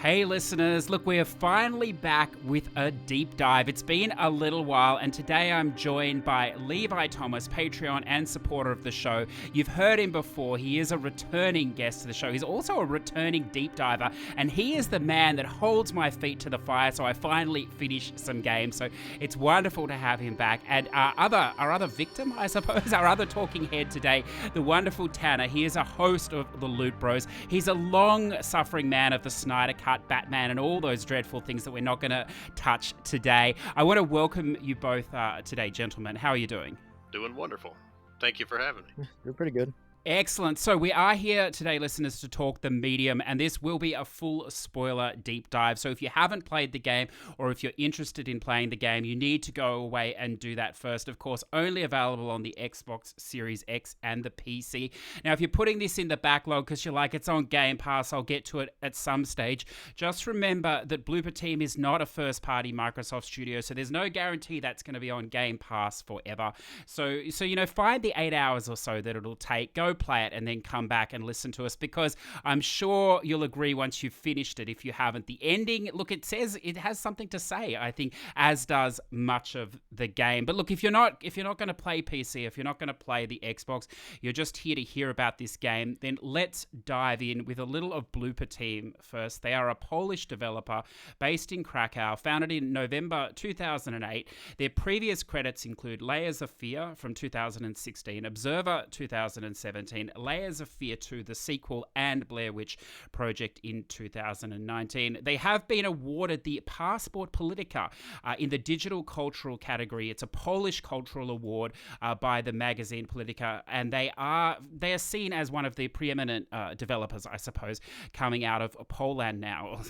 Hey listeners, look, we are finally back with a deep dive. It's been a little while, and today I'm joined by Levi Thomas, Patreon and supporter of the show. You've heard him before. He is a returning guest to the show. He's also a returning deep diver, and he is the man that holds my feet to the fire so I finally finish some games. So it's wonderful to have him back. And our other victim, I suppose, our other talking head today, the wonderful Tanner. He is a host of the LootBros. He's a long-suffering man of the Snyder Cut, Batman, and all those dreadful things that we're not going to touch today. I want to welcome you both today, gentlemen. How are you doing? Doing wonderful. Thank you for having me. You're pretty good. Excellent. So we are here today, listeners, to talk the medium, and this will be a full spoiler deep dive. So if you haven't played the game, or if you're interested in playing the game, you need to go away and do that first. Of course, only available on the Xbox Series X and the PC. Now, if you're putting this in the backlog because you're like, it's on Game Pass, I'll get to it at some stage, just remember that Blooper Team is not a first-party Microsoft studio, so there's no guarantee that's going to be on Game Pass forever. So find the 8 hours or so that it'll take, go play it, and then come back and listen to us, because I'm sure you'll agree once you've finished it, if you haven't. The ending, look, it says it has something to say, I think, as does much of the game. But look, if you're not going to play PC, if you're not going to play the Xbox, you're just here to hear about this game, then let's dive in with a little of Blooper Team first. They are a Polish developer based in Krakow, founded in November 2008. Their previous credits include Layers of Fear from 2016, Observer 2017, Layers of Fear 2, the sequel, and Blair Witch Project in 2019. They have been awarded the Passport Politica in the digital cultural category. It's a Polish cultural award by the magazine Politica, and they are seen as one of the preeminent developers, I suppose, coming out of Poland now.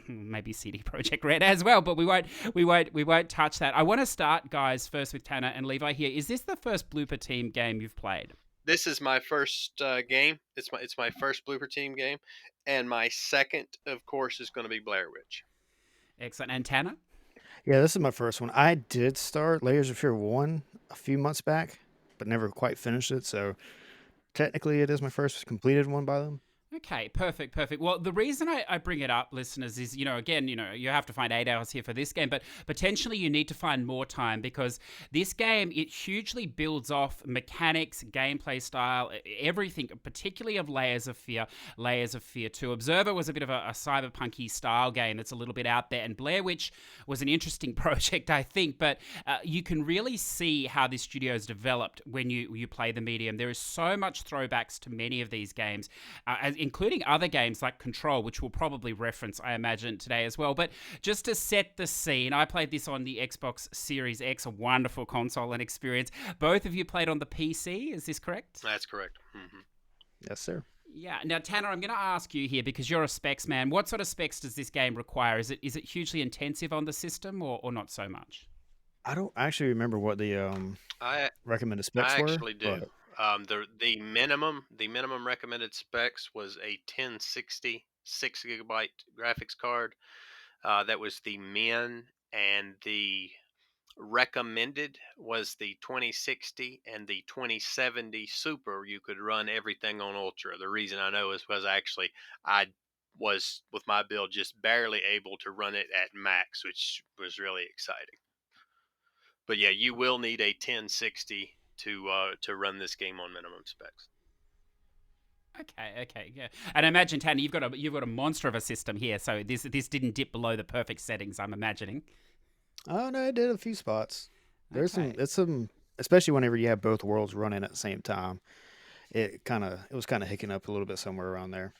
Maybe CD Projekt Red as well, but we won't touch that. I want to start, guys, first with Tanner and Levi here. Is this the first Blooper Team game you've played? This is my first game. It's my first Blooper Team game, and my second, of course, is going to be Blair Witch. Excellent. And Tanner? Yeah, this is my first one. I did start Layers of Fear 1 a few months back, but never quite finished it, so technically it is my first completed one by them. Okay, perfect. Well, the reason I bring it up, listeners, is, again, you have to find 8 hours here for this game, but potentially you need to find more time, because this game, it hugely builds off mechanics, gameplay style, everything, particularly of Layers of Fear 2. Observer was a bit of a cyberpunky style game that's a little bit out there, and Blair Witch was an interesting project, I think, but you can really see how this studio has developed when you play the medium. There is so much throwbacks to many of these games, including other games like Control, which we'll probably reference, I imagine, today as well. But just to set the scene, I played this on the Xbox Series X, a wonderful console and experience. Both of you played on the PC, is this correct? That's correct. Mm-hmm. Yes, sir. Yeah. Now, Tanner, I'm going to ask you here, because you're a specs man. What sort of specs does this game require? Is it hugely intensive on the system, or not so much? I don't actually remember what the recommended specs were. I actually do. But The minimum recommended specs was a 1060 6GB graphics card. That was the min, and the recommended was the 2060 and the 2070 Super. You could run everything on Ultra. The reason I know is because I was, with my build, just barely able to run it at max, which was really exciting. But yeah, you will need a 1060 to run this game on minimum specs. Okay, yeah. And I imagine, Tanner, you've got a monster of a system here, so this didn't dip below the perfect settings, I'm imagining. oh no, I did a few spots. There's Okay. some, especially whenever you have both worlds running at the same time. It was kind of hicking up a little bit somewhere around there.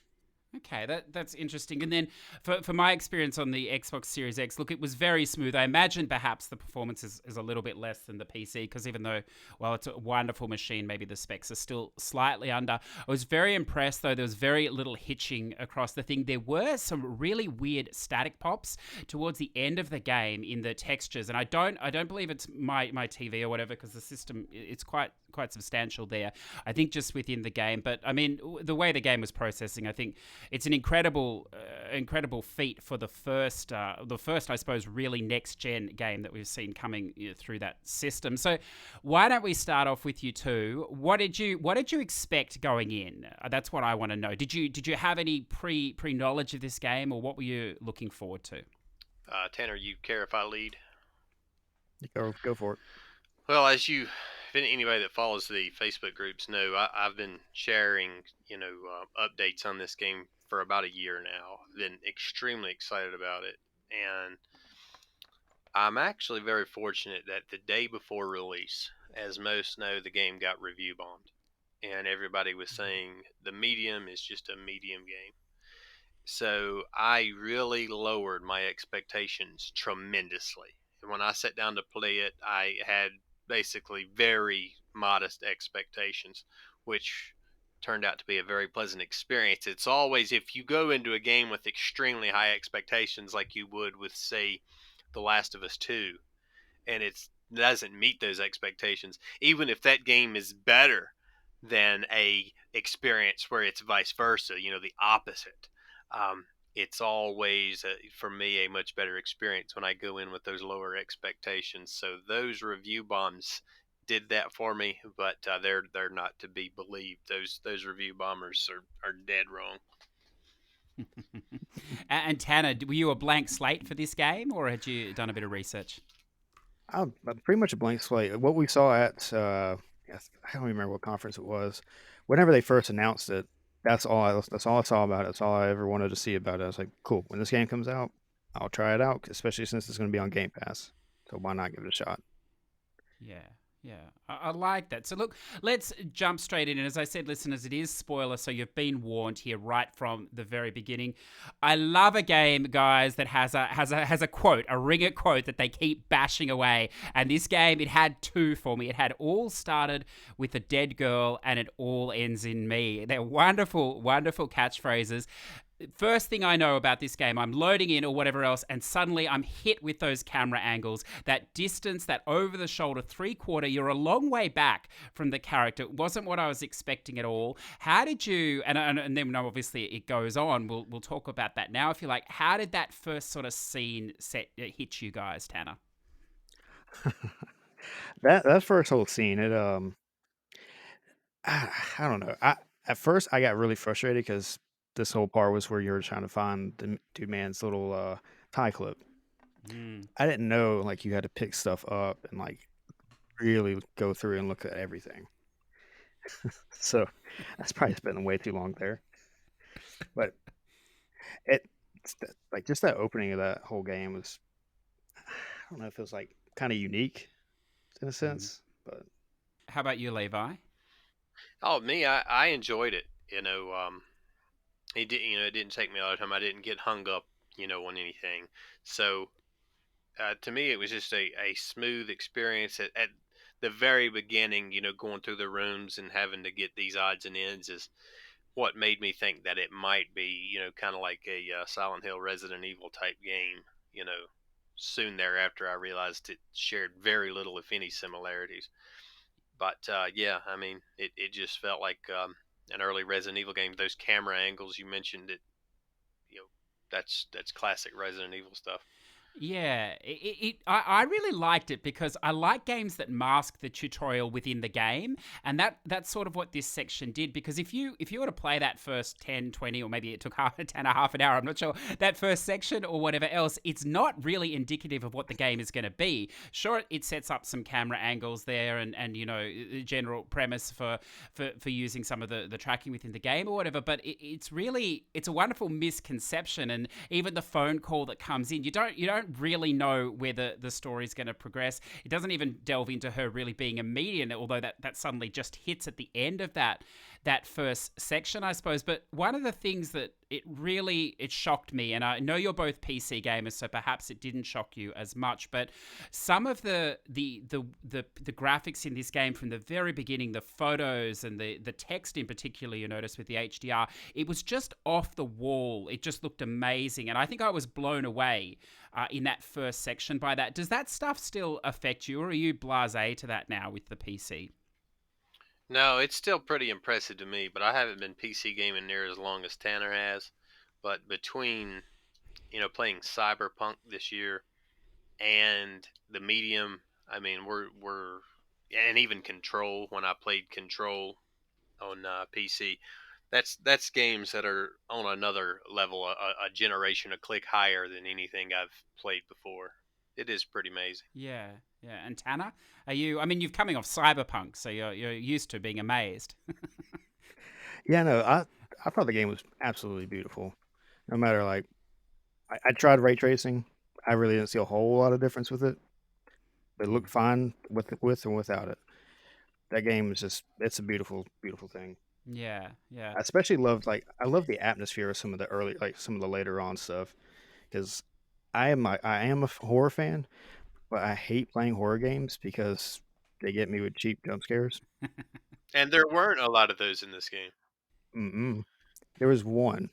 Okay, that's interesting. And then for my experience on the Xbox Series X, look, it was very smooth. I imagine perhaps the performance is a little bit less than the PC, because even though, well, it's a wonderful machine, maybe the specs are still slightly under. I was very impressed, though. There was very little hitching across the thing. There were some really weird static pops towards the end of the game in the textures, and I don't believe it's my TV or whatever, because the system, it's quite substantial there, I think, just within the game. But I mean, the way the game was processing, I think it's an incredible feat for the first, I suppose, really next gen game that we've seen coming through that system. So, why don't we start off with you two? What did you expect going in? That's what I want to know. Did you have any pre knowledge of this game, or what were you looking forward to? Tanner, you care if I lead? Go for it. Well, if anybody that follows the Facebook groups know, I've been sharing, updates on this game for about a year now. I've been extremely excited about it, and I'm actually very fortunate that the day before release, as most know, the game got review bombed, and everybody was saying the medium is just a medium game. So I really lowered my expectations tremendously. And when I sat down to play it, I had basically very modest expectations, which turned out to be a very pleasant experience. It's always, if you go into a game with extremely high expectations, like you would with, say, The Last of Us 2, and it doesn't meet those expectations, even if that game is better than a experience where it's vice versa, the opposite. um, it's always for me a much better experience when I go in with those lower expectations. So those review bombs did that for me, but they're not to be believed. Those review bombers are dead wrong. And Tanner, were you a blank slate for this game, or had you done a bit of research? I'm pretty much a blank slate. What we saw at, yes, I don't remember what conference it was. Whenever they first announced it, that's all I saw about it. That's all I ever wanted to see about it. I was like, cool. When this game comes out, I'll try it out, especially since it's going to be on Game Pass. So why not give it a shot? Yeah, yeah. I like that. So look, let's jump straight in. And as I said, listeners, it is spoiler, so you've been warned here right from the very beginning. I love a game, guys, that has a quote, a ringer quote that they keep bashing away. And this game, it had two for me. It had all started with a dead girl, and it all ends in me. They're wonderful, wonderful catchphrases. First thing I know about this game, I'm loading in or whatever else, and suddenly I'm hit with those camera angles, that distance, that over the shoulder 3/4. You're a long way back from the character. It wasn't what I was expecting at all. How did you? And then obviously it goes on. We'll talk about that now if you like. How did that first sort of scene set hit you guys, Tanner? That first whole scene, I don't know. At first I got really frustrated because this whole part was where you were trying to find the dude man's little tie clip. Mm. I didn't know like you had to pick stuff up and like really go through and look at everything. So that's probably spending way too long there. But it like just that opening of that whole game was, I don't know if it was like kind of unique in a Mm. sense, but How about you, Levi? Oh, me, I enjoyed it. It didn't take me a lot of time. I didn't get hung up, on anything. So to me, it was just a smooth experience at the very beginning. Going through the rooms and having to get these odds and ends is what made me think that it might be, kind of like a Silent Hill, Resident Evil type game. You know, soon thereafter, I realized it shared very little, if any, similarities. But yeah, I mean, it just felt like an early Resident Evil game. Those camera angles you mentioned, you know, that's classic Resident Evil stuff. Yeah, I really liked it because I like games that mask the tutorial within the game, and that's sort of what this section did. Because if you were to play that first 10, 20, or maybe it took 10 or half an hour, I'm not sure, that first section or whatever else, it's not really indicative of what the game is going to be. Sure, it sets up some camera angles there, and the general premise for using some of the tracking within the game or whatever, but it's a wonderful misconception. And even the phone call that comes in, you don't really know where the story's going to progress. It doesn't even delve into her really being a medium, although that suddenly just hits at the end of that first section, I suppose. But one of the things that it shocked me, and I know you're both PC gamers, so perhaps it didn't shock you as much, but some of the graphics in this game from the very beginning, the photos and the text in particular, you notice with the HDR, it was just off the wall. It just looked amazing, and I think I was blown away in that first section by that. Does that stuff still affect you, or are you blasé to that now with the PC? No, it's still pretty impressive to me, but I haven't been PC gaming near as long as Tanner has. but between playing Cyberpunk this year and the medium, I mean, we're and even Control, when I played Control on PC, that's games that are on another level, a generation, a click higher than anything I've played before. It is pretty amazing. Yeah, yeah. And Tanner, are you? I mean, you're coming off Cyberpunk, so you're used to being amazed. Yeah, no, I thought the game was absolutely beautiful. No matter like, I tried ray tracing. I really didn't see a whole lot of difference with it. It Mm. looked fine with and without it. That game is it's a beautiful, beautiful thing. Yeah, yeah. I especially loved I love the atmosphere of some of the early some of the later on stuff because I am a horror fan, but I hate playing horror games because they get me with cheap jump scares. And there weren't a lot of those in this game. Mm-mm. There was one.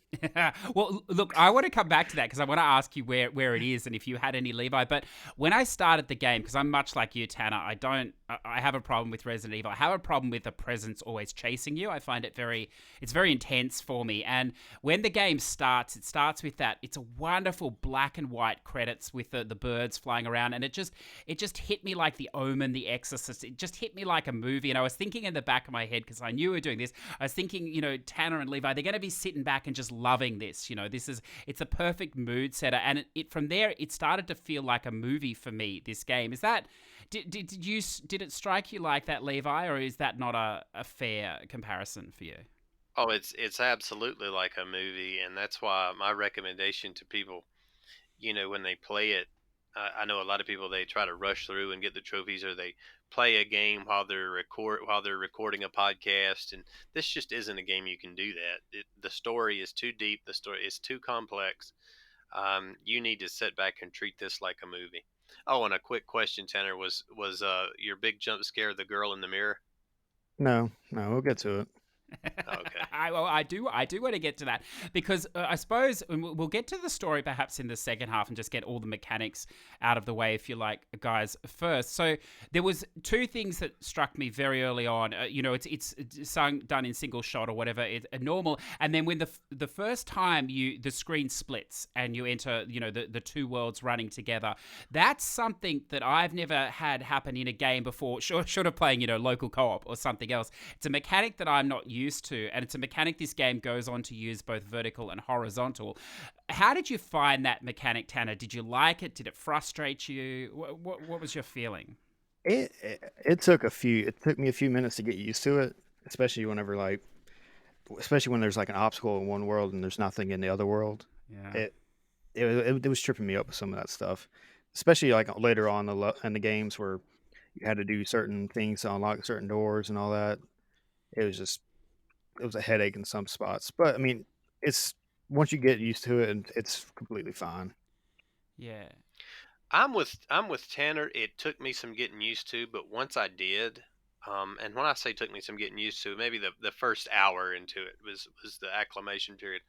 Well, look, I want to come back to that because I want to ask you where it is and if you had any, Levi. But when I started the game, because I'm much like you, Tanner, I have a problem with Resident Evil. I have a problem with the presence always chasing you. I find it's very intense for me. And when the game starts, it starts with that. It's a wonderful black and white credits with the birds flying around, and it just hit me like The Omen, The Exorcist. It just hit me like a movie. And I was thinking in the back of my head, because I knew we were doing this, I was thinking, Tanner and Levi, they're going to be sitting back and just loving this. It's a perfect mood setter, and it from there it started to feel like a movie for me. This game, is that did it strike you like that, Levi, or is that not a fair comparison for you? Oh, it's absolutely like a movie, and that's why my recommendation to people, when they play it, I know a lot of people, they try to rush through and get the trophies, or they play a game while they're recording a podcast, and this just isn't a game you can do that. The story is too deep. The story is too complex. You need to sit back and treat this like a movie. Oh, and a quick question, Tanner, was your big jump scare the girl in the mirror? No, no, we'll get to it. Okay. I do want to get to that because I suppose we'll get to the story perhaps in the second half and just get all the mechanics out of the way, if you like, guys, first. So there was two things that struck me very early on. It's done in single shot or whatever, it's normal, and then when the first time the screen splits and you enter, the two worlds running together. That's something that I've never had happen in a game before, short of playing, local co-op or something else. It's a mechanic that I'm not used to, and it's a mechanic this game goes on to use both vertical and horizontal. How did you find that mechanic, Tanner? Did you like it? Did it frustrate you? What was your feeling? It took me a few minutes to get used to it, especially especially when there's like an obstacle in one world and there's nothing in the other world. Yeah. It was tripping me up with some of that stuff, especially like later on in the games where you had to do certain things to unlock certain doors and all that. It was a headache in some spots, but I mean, it's once you get used to it, and it's completely fine. Yeah. I'm with Tanner. It took me some getting used to, but once I did, and when I say took me some getting used to, maybe the first hour into it was the acclimation period.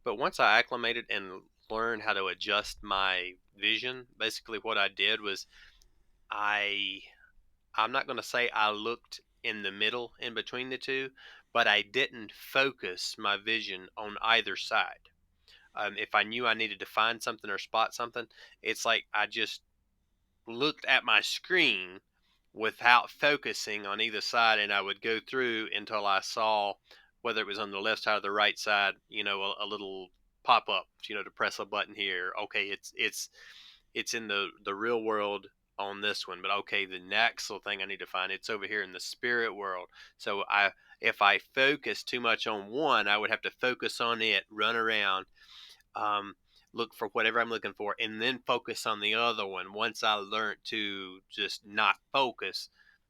But once I acclimated and learned how to adjust my vision, basically what I did was I I'm not going to say I looked in the middle in between the two, but I didn't focus my vision on either side. If I knew I needed to find something or spot something, it's like I just looked at my screen without focusing on either side, and I would go through until I saw, whether it was on the left side or the right side, a little pop up, to press a button here. Okay, it's in the real world on this one, but okay, the next little thing I need to find, it's over here in the spirit world. So if I focus too much on one, I would have to focus on it, run around, um, look for whatever I'm looking for, and then focus on the other one. Once I learned to just not focus,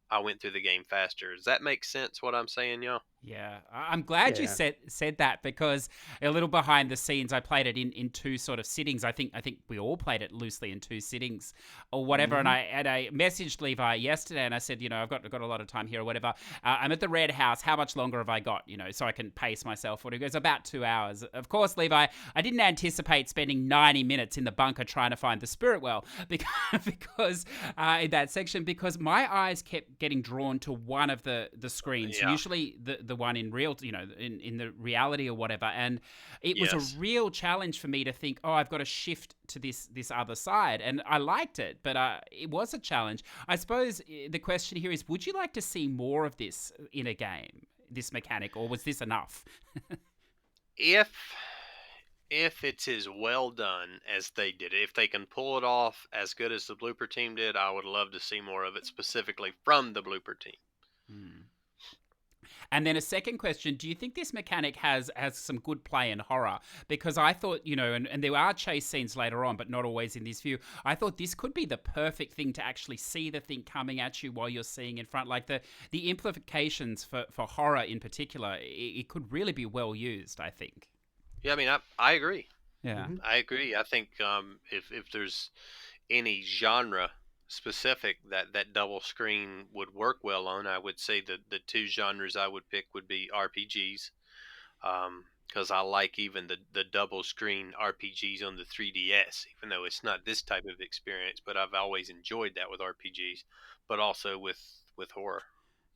I went through the game faster. Does that make sense, what I'm saying, y'all? Yeah, I'm glad you Yeah. said that because a little behind the scenes, I played it in two sort of sittings. I think we all played it loosely in two sittings or whatever. And Hmm. I messaged Levi yesterday and I said, I've got a lot of time here or whatever. I'm at the Red House. How much longer have I got? So I can pace myself. Or he goes, about 2 hours. Of course, Levi, I didn't anticipate spending 90 minutes in the bunker trying to find the spirit well because in that section, because my eyes kept getting drawn to one of the screens, Yeah. usually the one in real, in the reality or whatever. And it was a Yes. real challenge for me to think, oh, I've got to shift to this other side. And I liked it, but it was a challenge. I suppose the question here is, would you like to see more of this in a game, this mechanic, or was this enough? If it's as well done as they did it, if they can pull it off as good as the Blooper Team did, I would love to see more of it, specifically from the Blooper Team. Hmm. And then a second question, do you think this mechanic has some good play in horror? Because I thought, and there are chase scenes later on, but not always in this view. I thought this could be the perfect thing to actually see the thing coming at you while you're seeing in front. Like the implications for horror in particular, it could really be well used, I think. Yeah, I mean, I agree. Yeah. Mhm. I agree. I think if there's any genre specific that double screen would work well on, I would say the two genres I would pick would be RPGs, because I like even the double screen RPGs on the 3DS, even though it's not this type of experience. But I've always enjoyed that with RPGs, but also with horror.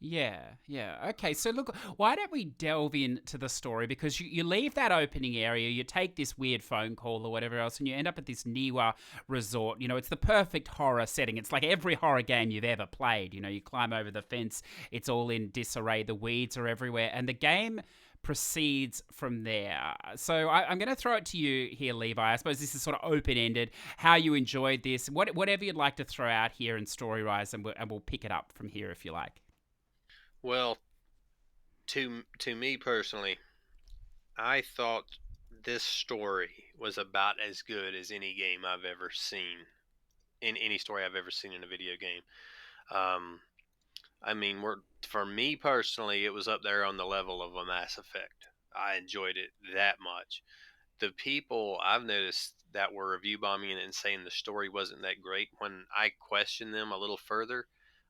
Yeah, yeah. Okay, so look, why don't we delve into the story? Because you leave that opening area, you take this weird phone call or whatever else, and you end up at this Niwa resort. It's the perfect horror setting. It's like every horror game you've ever played. You climb over the fence, it's all in disarray, the weeds are everywhere, and the game proceeds from there. So I'm going to throw it to you here, Levi. I suppose this is sort of open-ended. How you enjoyed this, whatever you'd like to throw out here in story-wise, and we'll pick it up from here if you like. Well, to me personally, I thought this story was about as good as any game I've ever seen, in any story I've ever seen in a video game. Um, I mean, for me personally, it was up there on the level of a Mass Effect. I enjoyed it that much. The people I've noticed that were review bombing it and saying the story wasn't that great, when I questioned them a little further,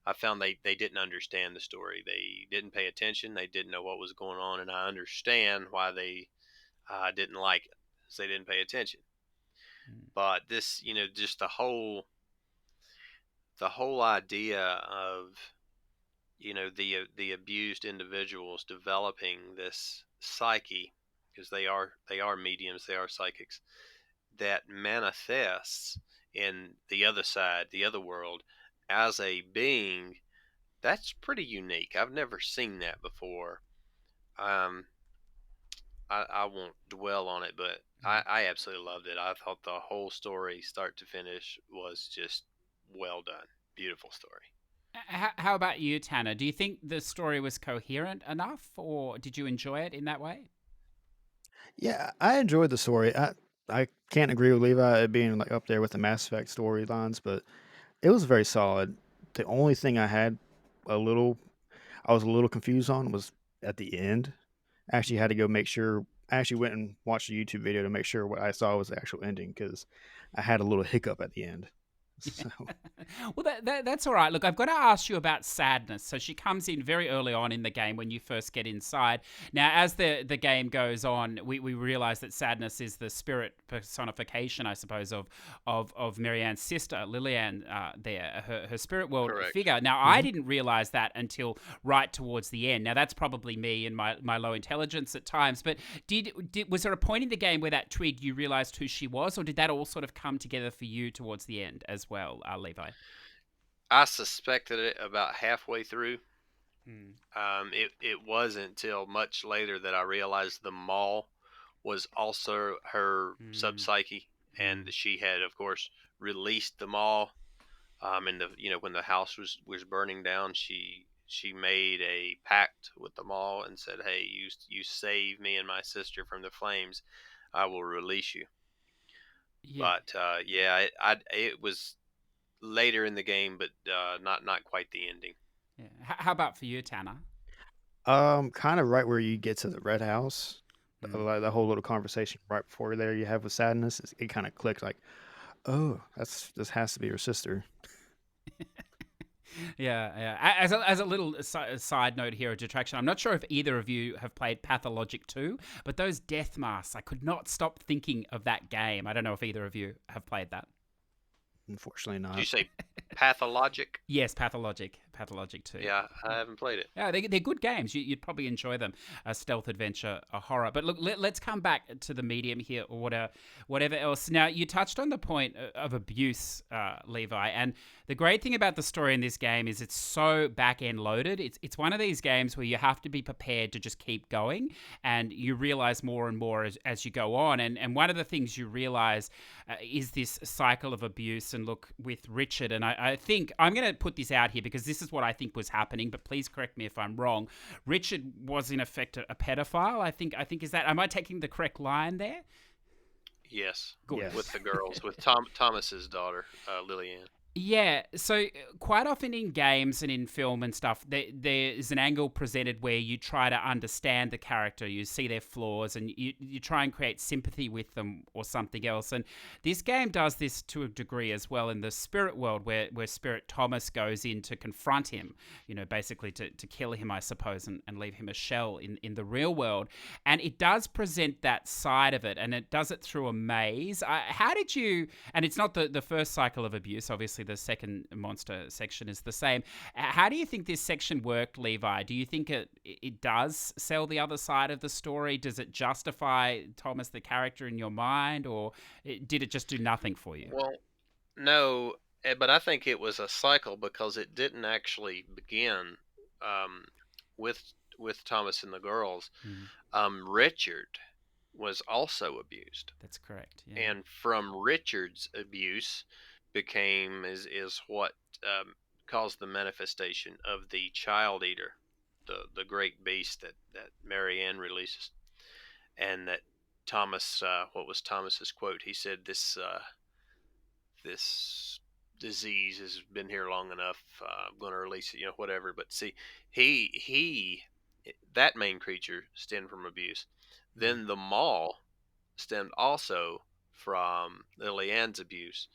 I found they didn't understand the story. They didn't pay attention. They didn't know what was going on, and I understand why they didn't like it, because they didn't pay attention. Mm. But this, just the whole idea of the abused individuals developing this psyche, because they are mediums, they are psychics, that manifests in the other side, the other world, as a being, that's pretty unique. I've never seen that before. um I won't dwell on it, but I absolutely loved it. I thought the whole story, start to finish, was just well done. Beautiful story. How about you, Tanner? Do you think the story was coherent enough, or did you enjoy it in that way? Yeah, I enjoyed the story. I can't agree with Levi it being like up there with the Mass Effect storylines, but it was very solid. The only thing I was a little confused on was at the end. I actually had to go make sure. I actually went and watched a YouTube video to make sure what I saw was the actual ending because I had a little hiccup at the end. So Well, that's all right. Look, I've got to ask you about Sadness. So she comes in very early on in the game when you first get inside. Now, as the game goes on, we realize that Sadness is the spirit personification, I suppose, of Marianne's sister, Lillian, her spirit world Correct. figure. Now, I Mhm. didn't realize that until right towards the end. Now, that's probably me and my low intelligence at times. But was there a point in the game where that twigged, you realized who she was, or did that all sort of come together for you towards the end as well, Levi? I suspected it about halfway through. Mm. It wasn't until much later that I realized the mall was also her Mm. subpsyche, Mm. and she had, of course, released the mall. And when the house was burning down, she made a pact with the mall and said, "Hey, you save me and my sister from the flames, I will release you." Yeah. But yeah, it was later in the game, but not quite the ending. Yeah. How about for you, Tanner? kind of right where you get to the red house, Mm. like the whole little conversation right before there you have with Sadness, it kind of clicked like, oh, this has to be her sister. Yeah, yeah. As a little side note here, a detraction. I'm not sure if either of you have played Pathologic 2, but those death masks, I could not stop thinking of that game. I don't know if either of you have played that. Unfortunately Did you not. say pathologic? Yes, Pathologic. Pathologic 2. Yeah, I haven't played it. Yeah, they're good games. You'd probably enjoy them. A stealth adventure, a horror. But look, let's come back to the medium here, or whatever else. Now, you touched on the point of abuse, Levi, and the great thing about the story in this game is it's so back-end loaded. It's one of these games where you have to be prepared to just keep going, and you realize more and more as you go on. And one of the things you realize is this cycle of abuse. And look, with Richard, and I think, I'm going to put this out here because this is what I think was happening, but please correct me if I'm wrong. Richard was in effect a pedophile. I think is that, am I taking the correct line there? Yes, Good. Yes. with the girls, with Thomas's daughter, Lillian. Yeah, so quite often in games and in film and stuff, there is an angle presented where you try to understand the character, you see their flaws, and you try and create sympathy with them or something else. And this game does this to a degree as well in the spirit world, where Spirit Thomas goes in to confront him, basically to kill him, I suppose, and leave him a shell in the real world. And it does present that side of it, and it does it through a maze. How did you, and it's not the first cycle of abuse, obviously the second monster section is the same. How do you think this section worked, Levi? Do you think it does sell the other side of the story? Does it justify Thomas the character in your mind, or did it just do nothing for you? Well, no, but I think it was a cycle because it didn't actually begin with Thomas and the girls. Richard was also abused. That's correct. Yeah. And from Richard's abuse is what caused the manifestation of the child eater, the great beast that Mary Ann releases, and that Thomas, what was Thomas's quote? He said, "This disease has been here long enough. I'm going to release it, whatever." But see, that main creature stemmed from abuse. Then the mall stemmed also from Lillian's abuse.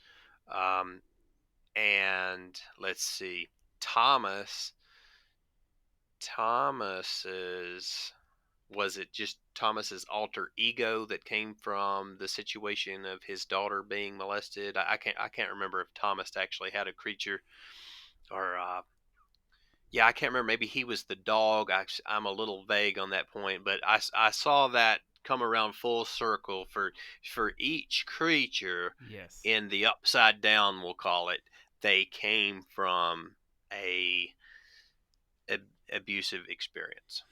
And let's see, Thomas's, was it just Thomas's alter ego that came from the situation of his daughter being molested? I can't remember if Thomas actually had a creature, or I can't remember. Maybe he was the dog. I'm a little vague on that point, but I saw that come around full circle for each creature. Yes. In the upside down, we'll call it, they came from a abusive experience.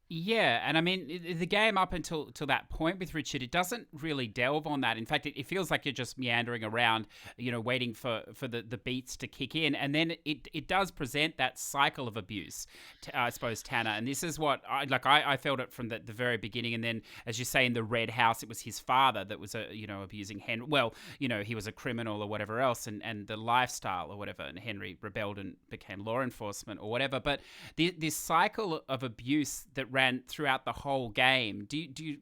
Yeah, and I mean, the game up until that point with Richard, it doesn't really delve on that. In fact, it feels like you're just meandering around, waiting for the beats to kick in. And then it does present that cycle of abuse, I suppose, Tanner. And this is what, I felt it from the very beginning. And then, as you say, in the Red House, it was his father that was, abusing Henry. Well, he was a criminal or whatever else, and the lifestyle or whatever. And Henry rebelled and became law enforcement or whatever. But this cycle of abuse that ran throughout the whole game.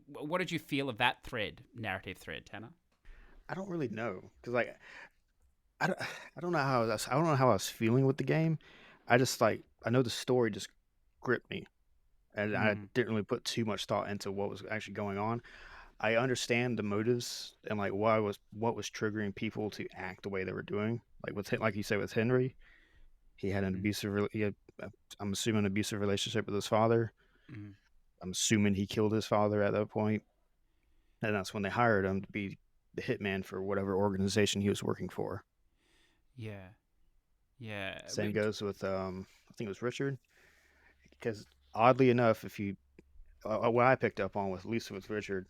What did you feel of that narrative thread, Tanner? I don't really know, because I don't know how I was feeling with the game. I just I know the story just gripped me, and I didn't really put too much thought into what was actually going on. I understand the motives and what was triggering people to act the way they were doing. Like you said with Henry, he had an I'm assuming an abusive relationship with his father. I'm assuming he killed his father at that point, and that's when they hired him to be the hitman for whatever organization he was working for. Yeah. Same goes with I think it was Richard, because oddly enough, if you what I picked up on with Richard,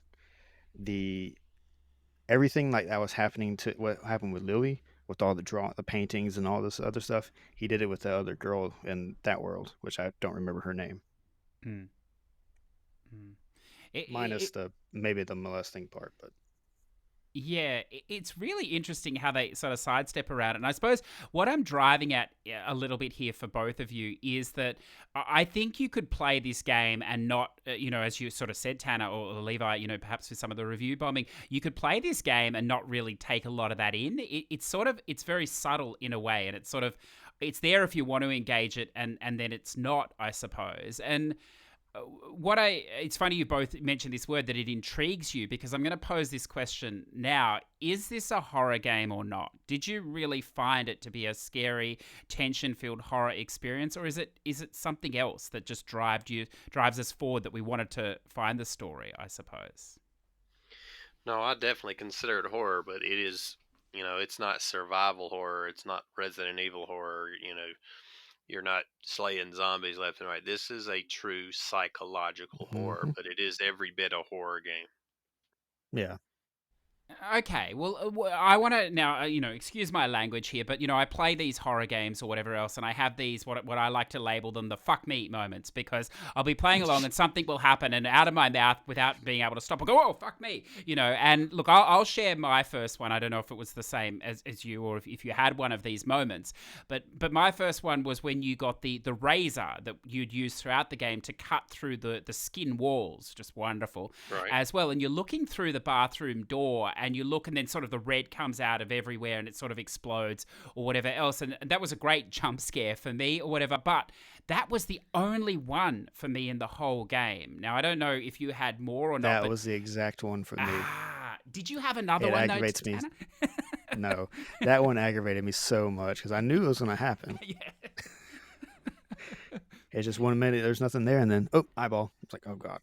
everything that was happening to what happened with Lily, with all the paintings and all this other stuff, he did it with the other girl in that world, which I don't remember her name. Minus maybe the molesting part, but yeah, it's really interesting how they sort of sidestep around it. And I suppose what I'm driving at a little bit here for both of you is that I think you could play this game and not, as you sort of said, Tanner or Levi, perhaps with some of the review bombing, you could play this game and not really take a lot of that in. It's very subtle in a way, and it's there if you want to engage it, and then it's not, I suppose. And It's funny you both mentioned this word, that it intrigues you, because I'm going to pose this question now. Is this a horror game or not? Did you really find it to be a scary, tension-filled horror experience, or is it something else that just drives us forward, that we wanted to find the story, I suppose? No, I definitely consider it horror, but it is, it's not survival horror. It's not Resident Evil horror. You're not slaying zombies left and right. This is a true psychological horror, Hmm. but it is every bit a horror game. Yeah. Okay, well, I want to now, excuse my language here, but I play these horror games or whatever else, and I have these what I like to label them the fuck me moments, because I'll be playing along and something will happen, and out of my mouth, without being able to stop, I'll go, oh, fuck me, And look, I'll share my first one. I don't know if it was the same as you, or if you had one of these moments, but my first one was when you got the razor that you'd use throughout the game to cut through the skin walls, just wonderful, Right. as well, and you're looking through the bathroom door, and you look, and then sort of the red comes out of everywhere, and it sort of explodes or whatever else. And that was a great jump scare for me or whatever. But that was the only one for me in the whole game. Now, I don't know if you had more or not. That was the exact one for me. Did you have another It one? aggravates me. Anna? No, that one aggravated me so much because I knew it was going to happen. Yeah. It's just 1 minute, there's nothing there, and then, oh, eyeball. It's like, oh, God.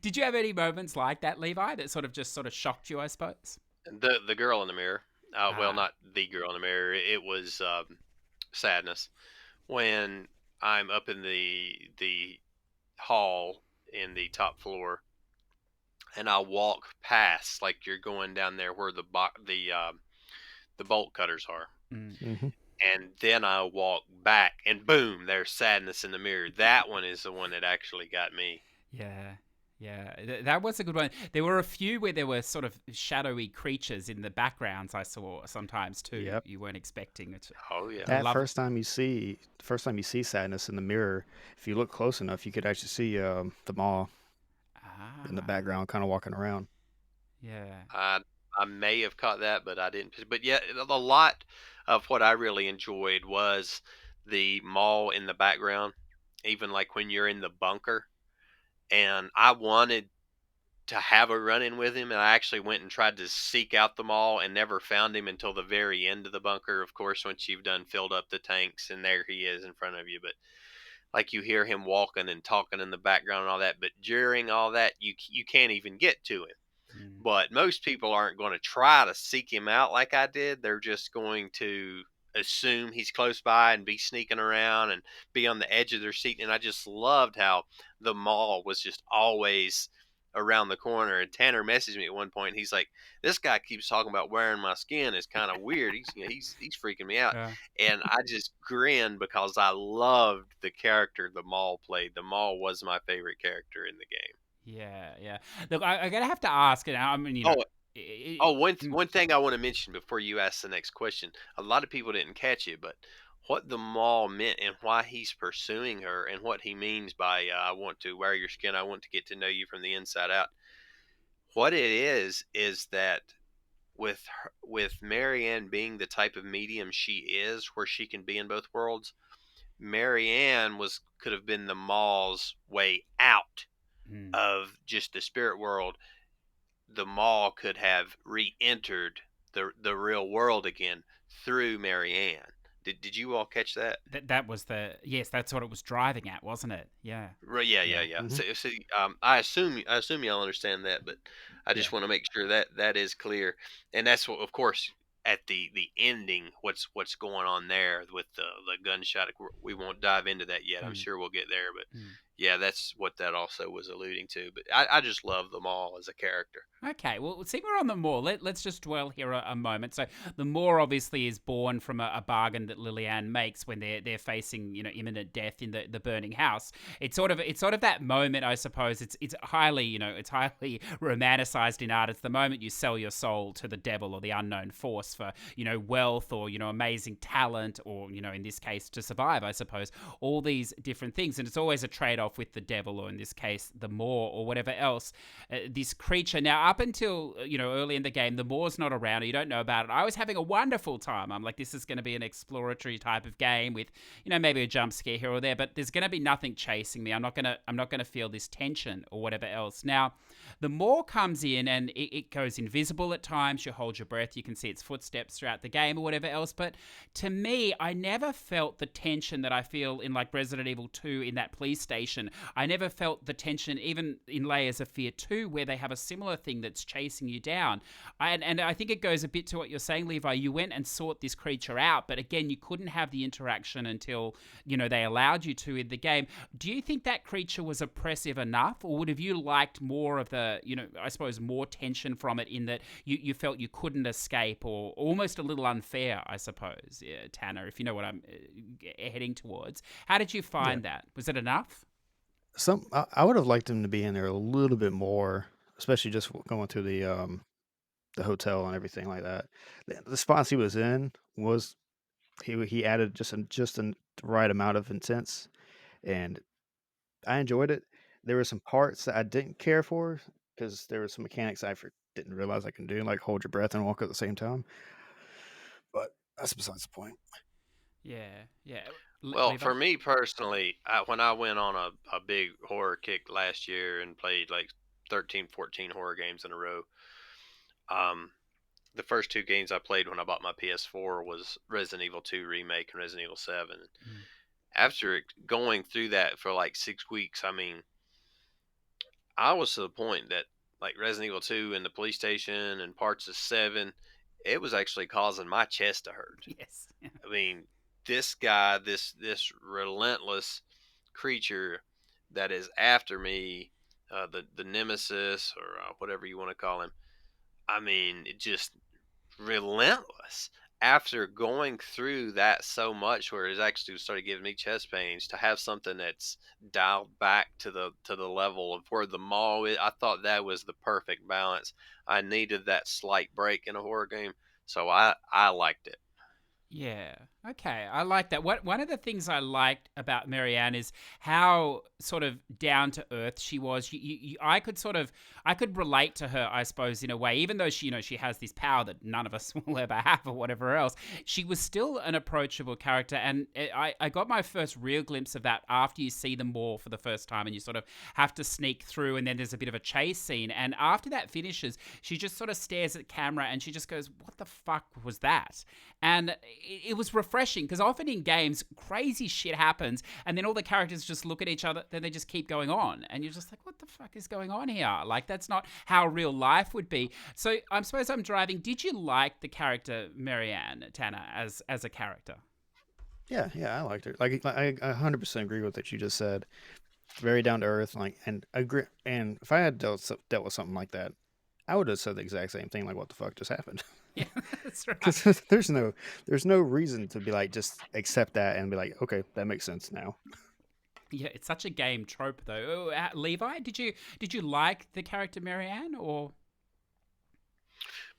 Did you have any moments like that, Levi, that sort of shocked you, I suppose? The girl in the mirror. Well, Ah. not the girl in the mirror. It was sadness when I'm up in the hall in the top floor, and I walk past, like you're going down there where the bolt cutters are, Mm. Hmm. and then I walk back, and boom, there's sadness in the mirror. That one is the one that actually got me. Yeah. Yeah, that was a good one. There were a few where there were sort of shadowy creatures in the backgrounds I saw sometimes too. Yep. You weren't expecting it. Oh yeah. That love first time you see sadness in the mirror, if you look close enough, you could actually see the maw in the Ah, background, kind of walking around. yeah. I may have caught that, but I didn't. But yeah, a lot of what I really enjoyed was the mall in the background, even like when you're in the bunker. And I wanted to have a run in with him, and I actually went and tried to seek out the mall and never found him until the very end of the bunker. Of course, once you've done filled up the tanks, and there he is in front of you. But like you hear him walking and talking in the background and all that. But during all that, you can't even get to him. Mm, But most people aren't going to try to seek him out like I did. They're just going to assume he's close by and be sneaking around and be on the edge of their seat. And I just loved how the mall was just always around the corner. And Tanner messaged me at one point. He's like, "This guy keeps talking about wearing my skin. It's kind of weird. He's freaking me out." yeah. And I just grinned because I loved the character the mall played. The mall was my favorite character in the game. Yeah, yeah. Look, I gotta have to ask, and I mean, Oh, i- Oh, mm, one thing I want to mention before you ask the next question. A lot of people didn't catch it, but what the mall meant and why he's pursuing her and what he means by "I want to wear your skin. I want to get to know you from the inside out." What it is that with Marianne being the type of medium she is, where she can be in both worlds, Marianne could have been the mall's way out mm. of just the spirit world. The mall could have re-entered the real world again through Marianne. Did you all catch that? That was yes, that's what it was driving at, wasn't it? Yeah, Right, yeah, yeah, yeah. yeah. Hmm. So, I assume y'all understand that, but I Yeah. just want to make sure that that is clear. And that's what, of course, at the ending, what's going on there with the gunshot. We won't dive into that yet. I'm Mm, sure we'll get there, but mm. yeah, that's what that also was alluding to. But I just love them all as a character. Okay, well, see, we're on the Moor. Let's just dwell here a moment. So the Moor obviously is born from a bargain that Lillian makes when they're facing imminent death in the burning house. It's sort of that moment, I suppose. It's highly it's highly romanticized in art. It's the moment you sell your soul to the devil or the unknown force for wealth or amazing talent or in this case to survive, I suppose. All these different things, and it's always a trade-off yourself with the devil, or in this case, the Moor, or whatever else. This creature. Now, up until early in the game, the Moor's not around, or you don't know about it. I was having a wonderful time. I'm like, this is going to be an exploratory type of game with, maybe a jump scare here or there, but there's going to be nothing chasing me. I'm not gonna feel this tension or whatever else. Now, the Moor comes in and it goes invisible at times. You hold your breath. You can see its footsteps throughout the game or whatever else. But to me, I never felt the tension that I feel in like Resident Evil 2 in that police station. I never felt the tension even in Layers of Fear 2, where they have a similar thing that's chasing you down. And I think it goes a bit to what you're saying, Levi. You went and sought this creature out, but again, you couldn't have the interaction until, they allowed you to in the game. Do you think that creature was oppressive enough, or would have you liked more of the, I suppose more tension from it, in that you felt you couldn't escape, or almost a little unfair, I suppose, Tanner, if you know what I'm heading towards. How did you find that? Was it enough? I would have liked him to be in there a little bit more, especially just going through the hotel and everything like that. The spots he was in was he added just the right amount of intense, and I enjoyed it. There were some parts that I didn't care for because there were some mechanics didn't realize I can do, like hold your breath and walk at the same time. But that's besides the point. Yeah, yeah. Well, Levi? for me personally, when I went on a big horror kick last year and played like 13, 14 horror games in a row, um, the first two games I played when I bought my PS4 was Resident Evil 2 Remake and Resident Evil 7. Mm. After going through that for like 6 weeks, I mean, I was to the point that like Resident Evil 2 and the police station and parts of 7, it was actually causing my chest to hurt. Yes. I mean, this guy, this relentless creature that is after me, the nemesis, or whatever you want to call him. I mean, it just relentless. After going through that so much, where it actually started giving me chest pains, to have something that's dialed back to the level of where the mall is, I thought that was the perfect balance. I needed that slight break in a horror game, so I liked it. Yeah. Okay. I like that. One of the things I liked about Marianne is how sort of down to earth she was. I could relate to her, I suppose, in a way, even though she has this power that none of us will ever have or whatever else. She was still an approachable character, and I got my first real glimpse of that after you see them all for the first time, and you sort of have to sneak through, and then there's a bit of a chase scene, and after that finishes, she just sort of stares at camera and she just goes, "What the fuck was that?" And it was refreshing, because often in games, crazy shit happens, and then all the characters just look at each other, then they just keep going on, and you're just like, what the fuck is going on here? Like, that's not how real life would be. So I suppose I'm driving. Did you like the character Marianne, Tanner, as a character? Yeah, I liked her. Like I 100% agree with what you just said. Very down to earth, like, and agree. And if I had dealt with something like that, I would have said the exact same thing. Like, what the fuck just happened? Yeah, that's right. Because there's no reason to be like, just accept that and be like, okay, that makes sense now. Yeah, it's such a game trope, though. Levi, did you like the character Marianne, or?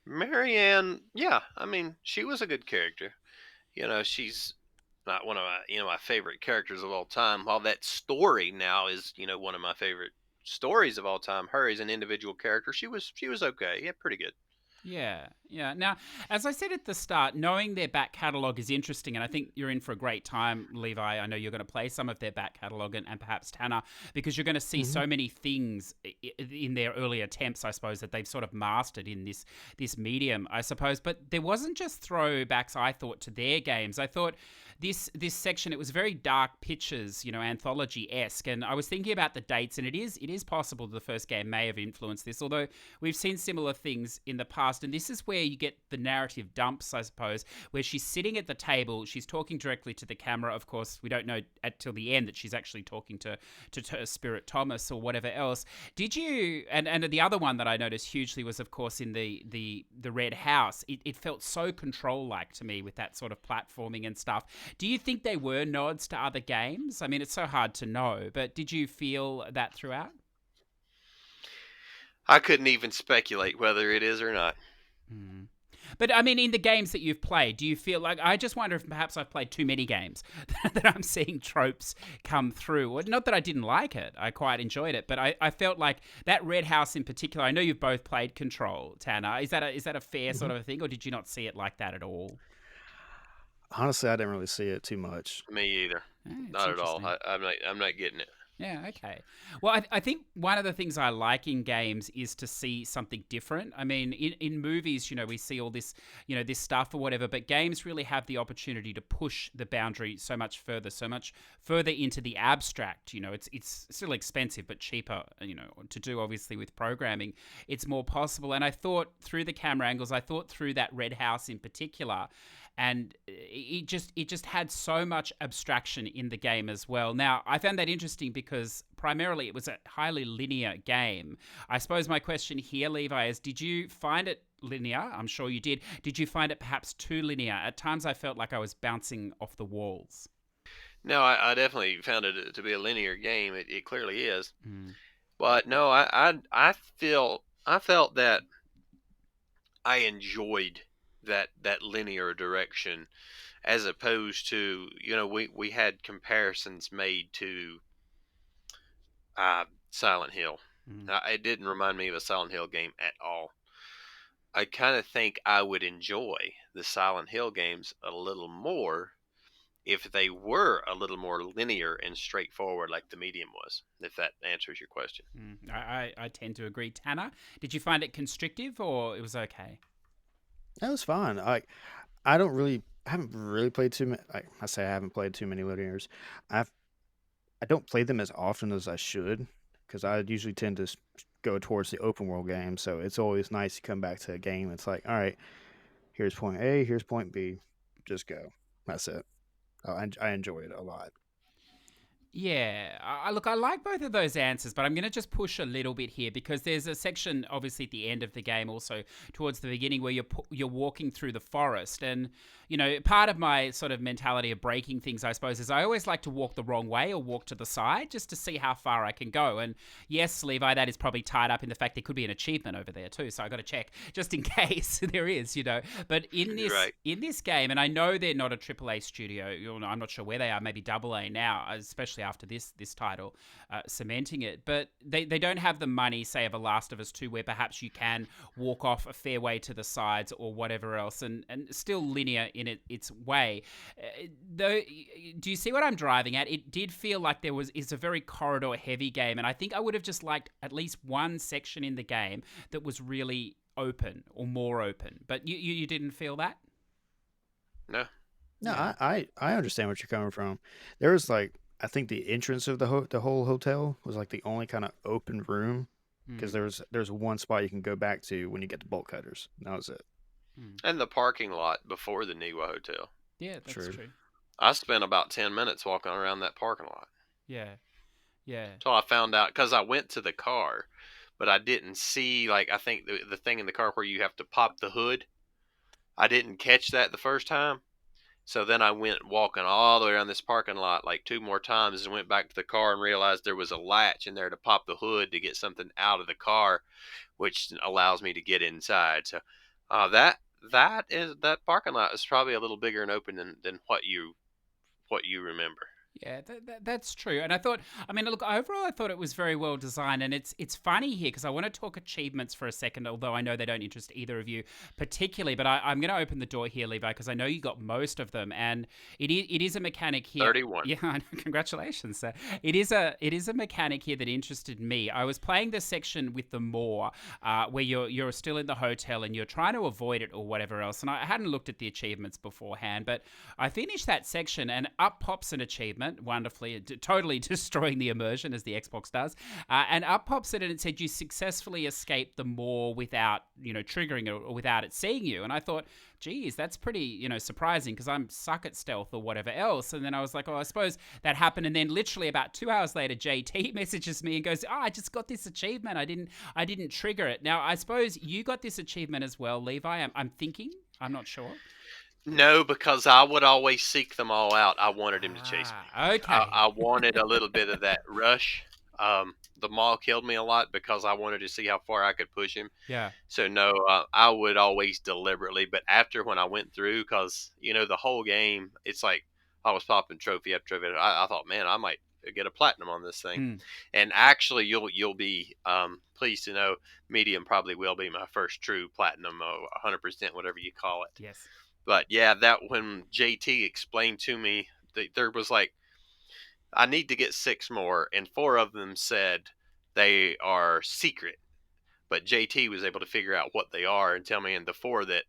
Marianne, yeah, I mean, she was a good character. She's not one of my favorite characters of all time. While that story now is, one of my favorite stories of all time. Her as an individual character, she was okay. Yeah, pretty good. Yeah, yeah. Now, as I said at the start, knowing their back catalogue is interesting, and I think you're in for a great time, Levi. I know you're going to play some of their back catalogue, and perhaps Tanner, because you're going to see Hmm. so many things in their early attempts, I suppose, that they've sort of mastered in this medium, I suppose. But there wasn't just throwbacks, I thought, to their games. I thought this section, it was very dark pictures, anthology-esque, and I was thinking about the dates, and it is possible the first game may have influenced this, although we've seen similar things in the past, and this is where you get the narrative dumps, I suppose, where she's sitting at the table, she's talking directly to the camera. Of course, we don't know until the end that she's actually talking to her spirit Thomas or whatever else. Did you, and the other one that I noticed hugely was, of course, in the red house. It felt so control-like to me with that sort of platforming and stuff. Do you think they were nods to other games? I mean, it's so hard to know, but did you feel that throughout? I couldn't even speculate whether it is or not. Mm. But I mean, in the games that you've played, do you feel like, I just wonder if perhaps I've played too many games that I'm seeing tropes come through. Or not that I didn't like it, I quite enjoyed it, but I felt like that red house in particular. I know you've both played Control, Tanner. Is that a fair sort of a thing, or did you not see it like that at all? Honestly, I didn't really see it too much. Me either. It's Not at all. interesting. I'm not getting it. Yeah, okay. Well, I think one of the things I like in games is to see something different. I mean, in movies, we see all this, this stuff or whatever, but games really have the opportunity to push the boundary so much further into the abstract. It's still expensive, but cheaper, to do obviously with programming. It's more possible. And I thought through the camera angles, I thought through that red house in particular, and it just had so much abstraction in the game as well. Now, I found that interesting because primarily it was a highly linear game. I suppose my question here, Levi, is did you find it linear? I'm sure you did. Did you find it perhaps too linear? At times I felt like I was bouncing off the walls. No, I definitely found it to be a linear game. It clearly is. But no, I felt that I enjoyed that linear direction, as opposed to, we had comparisons made to Silent Hill. It didn't remind me of a Silent Hill game at all. I kind of think I would enjoy the Silent Hill games a little more if they were a little more linear and straightforward like the medium was, if that answers your question. I tend to agree. Tanner, did you find it constrictive or it was okay? That was fine. I haven't really played too many. I say I haven't played too many linears. I don't play them as often as I should because I usually tend to go towards the open world game. So it's always nice to come back to a game. It's like, all right, here's point A, here's point B, just go. That's it. I enjoy it a lot. Yeah, look, I like both of those answers, but I'm going to just push a little bit here because there's a section, obviously, at the end of the game, also towards the beginning, where you're walking through the forest. And, part of my sort of mentality of breaking things, I suppose, is I always like to walk the wrong way or walk to the side just to see how far I can go. And yes, Levi, that is probably tied up in the fact there could be an achievement over there too, so I got to check just in case there is, But in this game, and I know they're not a AAA studio, I'm not sure where they are, maybe AA now, especially after this title cementing it, but they don't have the money, say, of a Last of Us 2, where perhaps you can walk off a fair way to the sides or whatever else, and still linear in its way. Though, do you see what I'm driving at? It did feel like it's a very corridor heavy game, and I think I would have just liked at least one section in the game that was really open or more open. But you didn't feel that? No, I understand what you're coming from. There was I think the entrance of the whole hotel was the only kind of open room because there's one spot you can go back to when you get the bolt cutters. That was it. And the parking lot before the Niwa Hotel. Yeah, that's true. I spent about 10 minutes walking around that parking lot. Yeah. Until I found out, because I went to the car, but I didn't see, I think the thing in the car where you have to pop the hood. I didn't catch that the first time. So then I went walking all the way around this parking lot 2 more times and went back to the car and realized there was a latch in there to pop the hood to get something out of the car, which allows me to get inside. So that parking lot is probably a little bigger and open than what you remember. Yeah, that's true. And look, overall, I thought it was very well designed. And it's funny here because I want to talk achievements for a second, although I know they don't interest either of you particularly. But I'm going to open the door here, Levi, because I know you got most of them. And it is a mechanic here. 31. Yeah, congratulations, sir. It is a mechanic here that interested me. I was playing the section with the Moor, where you're still in the hotel and you're trying to avoid it or whatever else. And I hadn't looked at the achievements beforehand, but I finished that section and up pops an achievement. Wonderfully, totally destroying the immersion as the Xbox does, and up pops it and it said you successfully escaped the Moor without triggering it or without it seeing you. And I thought, geez, that's pretty surprising because I'm suck at stealth or whatever else. And then I was like, oh, I suppose that happened. And then literally about 2 hours later, JT messages me and goes, I just got this achievement. I didn't trigger it. Now I suppose you got this achievement as well, Levi. I'm thinking. I'm not sure. No, because I would always seek them all out. I wanted him to chase me. Okay. I wanted a little bit of that rush. the mall killed me a lot because I wanted to see how far I could push him. Yeah. So no, I would always deliberately. But after when I went through, because the whole game, it's like I was popping trophy after trophy. I thought, man, I might get a platinum on this thing. Mm. And actually, you'll be pleased to know, medium probably will be my first true platinum, 100%, whatever you call it. Yes. But yeah, that when JT explained to me, there was like, I need to get 6 more, and 4 of them said they are secret. But JT was able to figure out what they are and tell me, in the 4 that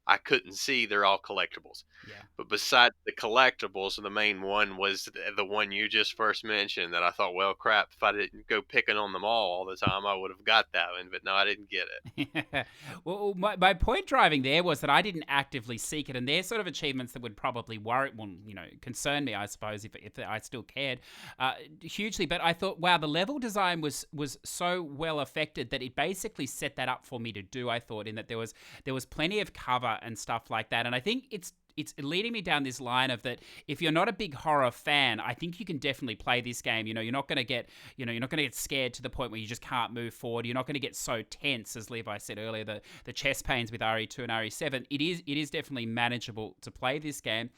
I couldn't see, they're all collectibles. Yeah. But besides the collectibles, the main one was the one you just first mentioned, that I thought, well, crap, if I didn't go picking on them all the time, I would have got that one. But no, I didn't get it. Well, my point driving there was that I didn't actively seek it, and they're sort of achievements that would probably concern me, I suppose, if I still cared hugely. But I thought, wow, the level design was so well affected that it basically set that up for me to do. I thought, in that there was plenty of cover and stuff like that, and I think it's leading me down this line of that if you're not a big horror fan, I think you can definitely play this game. You're not going to get, you're not going to get scared to the point where you just can't move forward. You're not going to get so tense, as Levi said earlier, the chest pains with RE2 and RE7. It is definitely manageable to play this game.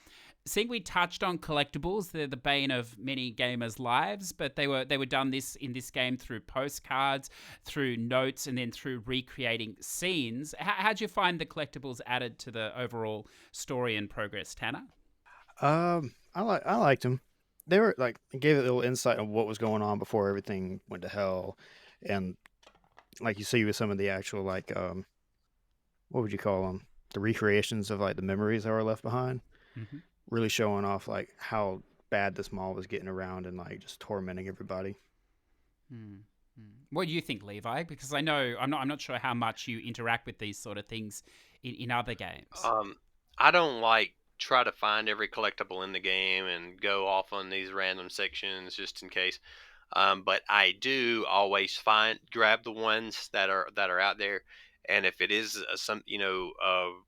Seeing we touched on collectibles, they're the bane of many gamers' lives, but they were done in this game through postcards, through notes, and then through recreating scenes. How'd you find the collectibles added to the overall story and progress, Tanner? I liked them. They were like, gave a little insight on what was going on before everything went to hell, and like you see with some of the actual what would you call them? The recreations of like the memories that were left behind. Mm-hmm. Really showing off like how bad this mall was getting around and like just tormenting everybody. What do you think, Levi? Because I know I'm not sure how much you interact with these sort of things in other games. I don't like try to find every collectible in the game and go off on these random sections just in case. But I do always grab the ones that are out there, and if it is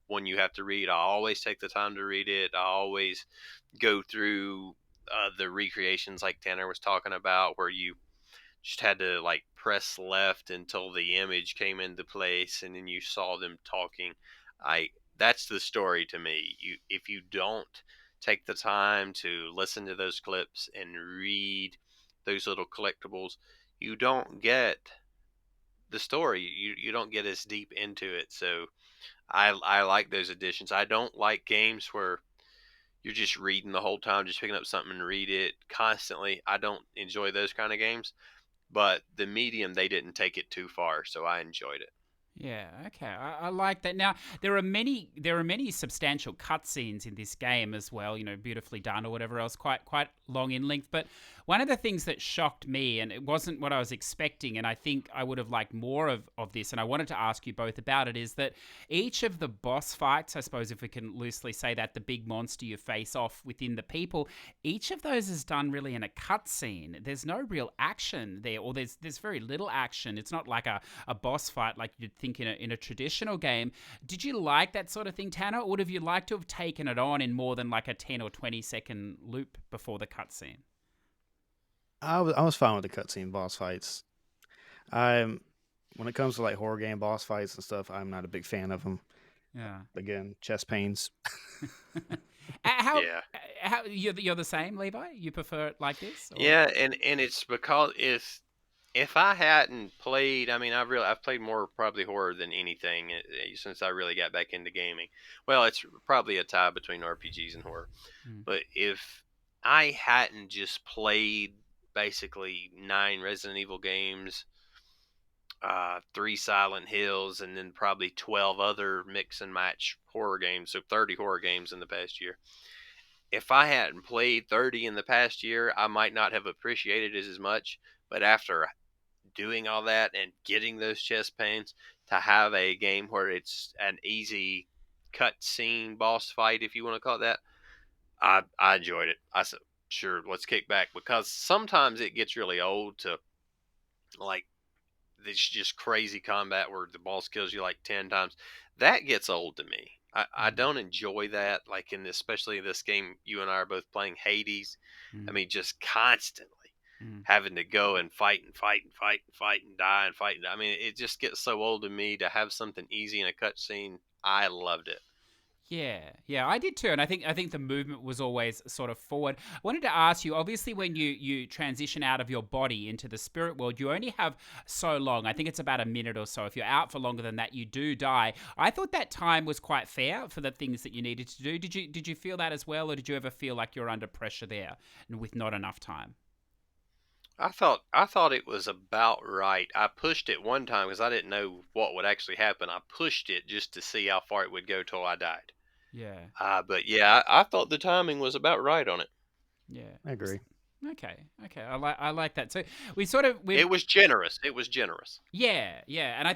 one you have to read, I always take the time to read it. I always go through the recreations like Tanner was talking about, where you just had to like press left until the image came into place, and then you saw them talking. I That's the story to me. If you don't take the time to listen to those clips and read those little collectibles, you don't get the story. You don't get as deep into it. So I like those additions. I don't like games where you're just reading the whole time, just picking up something and read it constantly. I don't enjoy those kind of games. But the medium, they didn't take it too far, so I enjoyed it. Yeah, okay, I like that. Now there are many substantial cutscenes in this game as well. Beautifully done or whatever else, quite long in length. But one of the things that shocked me, and it wasn't what I was expecting, and I think I would have liked more of this, and I wanted to ask you both about it, is that each of the boss fights, I suppose if we can loosely say that, the big monster you face off within the people, each of those is done really in a cutscene. There's no real action there, or there's very little action. It's not like a boss fight like you'd think in a traditional game. Did you like that sort of thing, Tanner, or would have you liked to have taken it on in more than like a 10 or 20 second loop before the cutscene? I was fine with the cutscene boss fights. I'm When it comes to like horror game boss fights and stuff, I'm not a big fan of them. Yeah. Again, chest pains. How Yeah. you're the same, Levi? You prefer it like this? Or? Yeah, and it's because if I hadn't played, I mean, I've played more probably horror than anything since I really got back into gaming. Well, it's probably a tie between RPGs and horror. Mm. But if I hadn't just played basically 9 Resident Evil games, 3 Silent Hills, and then probably 12 other mix and match horror games, so 30 horror games in the past year. If I hadn't played 30 in the past year, I might not have appreciated it as much. But after doing all that and getting those chest pains, to have a game where it's an easy cut scene boss fight, if you want to call it that, I enjoyed it. I said, sure, let's kick back, because sometimes it gets really old to like this just crazy combat where the boss kills you like 10 times. That gets old to me. I Mm. don't enjoy that. Like especially this game you and I are both playing, Hades. I Mm. mean, just constantly. having to go and fight and fight and fight and fight and die and fight. I mean, it just gets so old to me to have something easy in a cutscene. I loved it. Yeah, I did too, and I think the movement was always sort of forward. I wanted to ask you, obviously, when you transition out of your body into the spirit world, you only have so long. I think it's about a minute or so. If you're out for longer than that, you do die. I thought that time was quite fair for the things that you needed to do. Did you feel that as well, or did you ever feel like you're under pressure there and with not enough time? I thought it was about right. I pushed it one time because I didn't know what would actually happen. I pushed it just to see how far it would go till I died. Yeah, But yeah, I thought the timing was about right on it. yeah. I agree. Okay. I like that. So we It was generous. It was generous. Yeah, and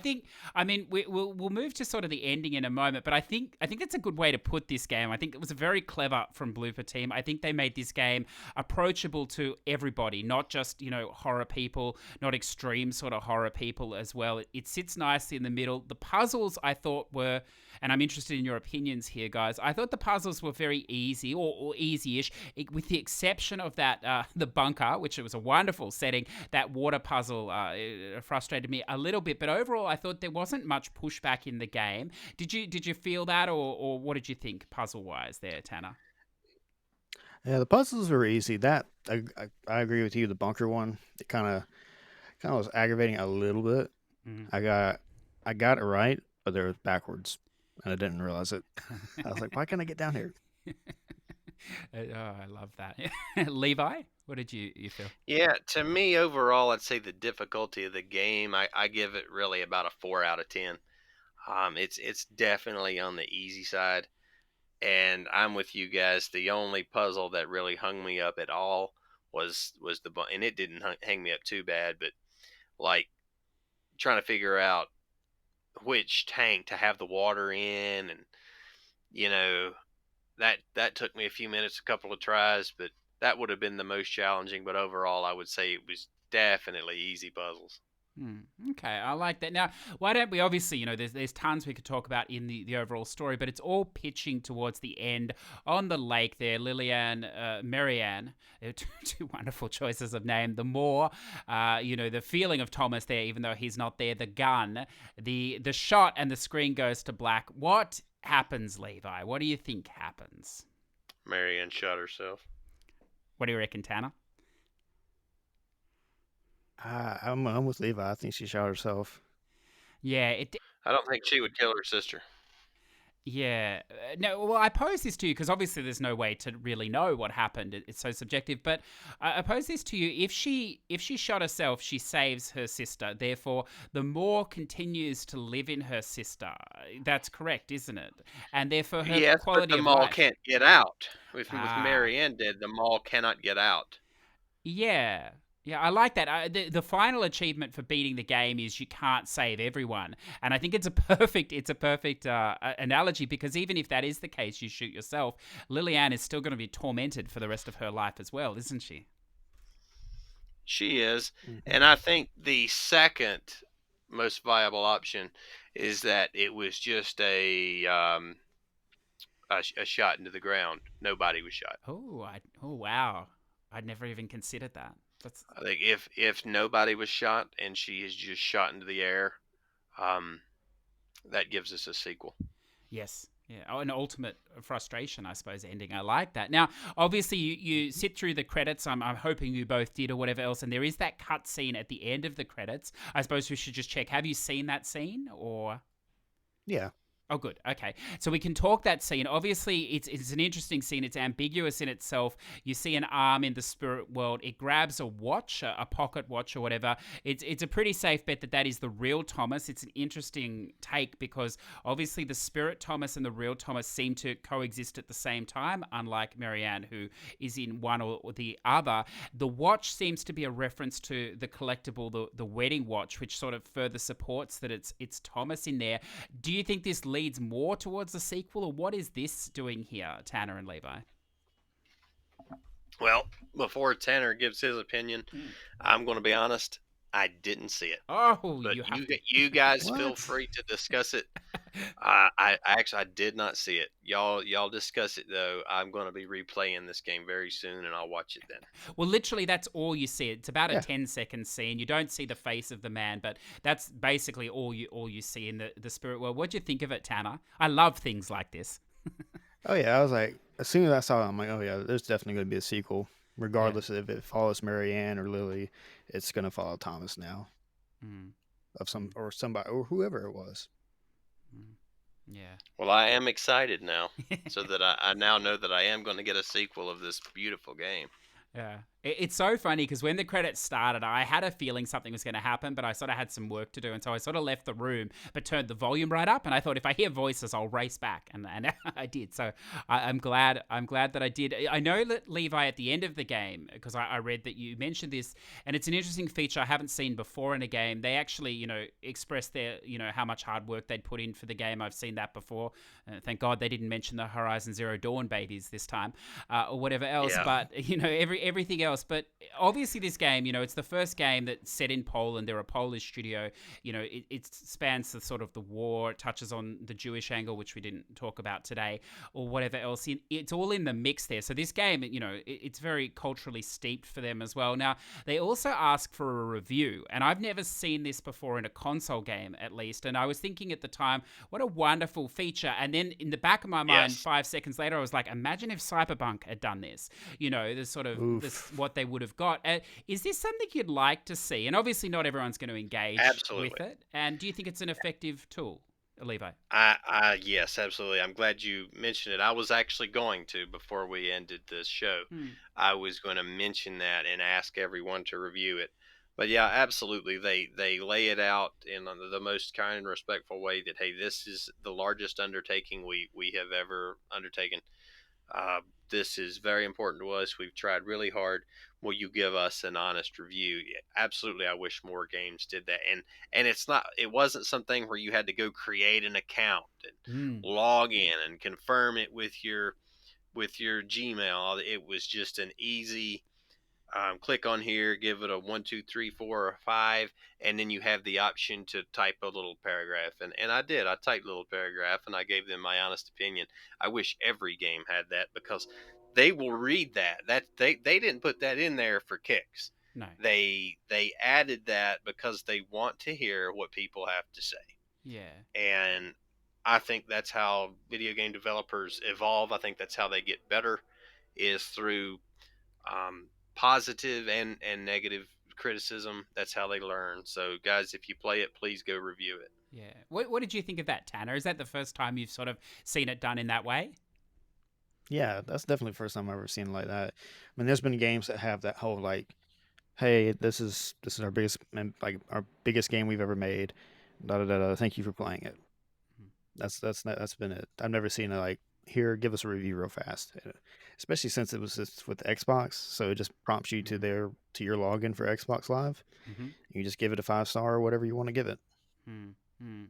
I mean, we'll move to sort of the ending in a moment, but I think that's a good way to put this game. I think it was very clever from Blooper Team. I think they made this game approachable to everybody, not just horror people, not extreme sort of horror people as well. It sits nicely in the middle. The puzzles I thought were, and I'm interested in your opinions here, guys. I thought the puzzles were very easy or easy-ish, with the exception of that the bunker, which it was a wonderful setting. That water puzzle it frustrated me a little bit, but overall, I thought there wasn't much pushback in the game. Did you feel that, or what did you think puzzle-wise there, Tanner? Yeah, the puzzles were easy. That I agree with you. The bunker one, it kind of was aggravating a little bit. Mm. I got it right, but they were backwards, and I didn't realize it. I was like, why can't I get down here? I love that. Levi, what did you feel? Yeah, to me overall, I'd say the difficulty of the game, I give it really about a 4 out of 10. It's definitely on the easy side, and I'm with you guys. The only puzzle that really hung me up at all was and it didn't hang me up too bad, but like trying to figure out which tank to have the water in, and you know that took me a few minutes, a couple of tries, but that would have been the most challenging. But overall, I would say it was definitely easy puzzles. Okay, I like that. Now, why don't we? Obviously, there's tons we could talk about in the overall story, but it's all pitching towards the end on the lake there. Marianne, two wonderful choices of name. The more, the feeling of Thomas there, even though he's not there. The gun, the shot, and the screen goes to black. What happens, Levi? What do you think happens? Marianne shot herself. What do you reckon, Tanner? I'm with Levi. I think she shot herself. Yeah, I don't think she would kill her sister. Yeah. No, well, I pose this to you because obviously there's no way to really know what happened. It's so subjective. But I pose this to you: if she shot herself, she saves her sister. Therefore, the Moor continues to live in her sister. That's correct, isn't it? And therefore, her Yes, but quality the of Maul life. can't get out. With Ah. Marianne dead, the Maul cannot get out. Yeah. Yeah, I like that. The final achievement for beating the game is you can't save everyone, and I think it's a perfect analogy, because even if that is the case, you shoot yourself, Lillian is still going to be tormented for the rest of her life as well, isn't she? She is, Mhm. and I think the second most viable option is that it was just a shot into the ground. Nobody was shot. Oh wow, I'd never even considered that. That's I think if nobody was shot and she is just shot into the air, um, that gives us a sequel. Yes. Yeah. Oh, an ultimate frustration, I suppose, ending. I like that. Now, obviously, you sit through the credits. I'm hoping you both did, or whatever else. And there is that cut scene at the end of the credits. I suppose we should just check. Have you seen that scene, or? Yeah. Oh, good. Okay. So we can talk that scene. Obviously, it's an interesting scene. It's ambiguous in itself. You see an arm in the spirit world. It grabs a watch, a pocket watch or whatever. It's a pretty safe bet that is the real Thomas. It's an interesting take because obviously the spirit Thomas and the real Thomas seem to coexist at the same time, unlike Marianne, who is in one or the other. The watch seems to be a reference to the collectible, the wedding watch, which sort of further supports that it's Thomas in there. Do you think this leads more towards the sequel, or what is this doing here, Tanner and Levi? Well, before Tanner gives his opinion, I'm going to be honest. I didn't see it. Oh, But you have to. you guys feel What? free to discuss it. I did not see it. Y'all discuss it though. I'm going to be replaying this game very soon, and I'll watch it then. Well, literally, that's all you see. It's about a Yeah. 10-second scene. You don't see the face of the man, but that's basically all you see in the spirit world. What'd you think of it, Tanner? I love things like this. Oh yeah, I was like, as soon as I saw it, I'm like, oh yeah, there's definitely going to be a sequel, Yeah. regardless if it follows Marianne or Lily. It's going to follow Thomas now, Mm, of some mm, or somebody or whoever it was. mm. Yeah. Well, I am excited now, so that I now know that I am going to get a sequel of this beautiful game. Yeah. It's so funny because when the credits started, I had a feeling something was going to happen, but I sort of had some work to do. And so I sort of left the room, but turned the volume right up. And I thought if I hear voices, I'll race back. And I did. So I'm glad that I did. I know that Levi at the end of the game, because I read that you mentioned this, and it's an interesting feature I haven't seen before in a game. They actually, expressed their, how much hard work they'd put in for the game. I've seen that before. Thank God they didn't mention the Horizon Zero Dawn babies this time, or whatever else. Yeah. But, everything else. But obviously, this game, it's the first game that's set in Poland. They're a Polish studio. It spans the sort of the war, it touches on the Jewish angle, which we didn't talk about today, or whatever else. It's all in the mix there. So this game, it's very culturally steeped for them as well. Now, they also ask for a review, and I've never seen this before in a console game, at least. And I was thinking at the time, what a wonderful feature. And then in the back of my mind, Yes. 5 seconds later, I was like, imagine if Cyberpunk had done this. The sort of this Oof. what they would have got. Is this something you'd like to see? And obviously, not everyone's going to engage with Absolutely. it. And do you think it's an effective tool, Levi? Yes, absolutely. I'm glad you mentioned it. I was actually going to before we ended this show. Hmm. I was going to mention that and ask everyone to review it. But yeah, absolutely. They lay it out in the most kind and respectful way that hey, this is the largest undertaking we have ever undertaken. Uh, this is very important to us. We've tried really hard. Will you give us an honest review? Yeah, absolutely. I wish more games did that. And it wasn't something where you had to go create an account and Hmm. log in and confirm it with your Gmail. It was just an easy click on here, give it a 1, 2, 3, 4, or 5, and then you have the option to type a little paragraph. And I did. I typed a little paragraph and I gave them my honest opinion. I wish every game had that because they will read that. They didn't put that in there for kicks. No. They added that because they want to hear what people have to say. Yeah. And I think that's how video game developers evolve. I think that's how they get better is through positive and negative criticism. That's how they learn. So, guys, if you play it, please go review it. Yeah. What did you think of that, Tanner? Is that the first time you've sort of seen it done in that way? Yeah, that's definitely the first time I've ever seen it like that. I mean, there's been games that have that whole like, hey, this is our biggest game we've ever made. Da da da da. Thank you for playing it. That's been it. I've never seen it like, here, give us a review real fast. Especially since it was just with Xbox, so it just prompts you Mm-hmm. to your login for Xbox Live. Mm-hmm. You just give it a 5 star or whatever you want to give it. Mm-hmm.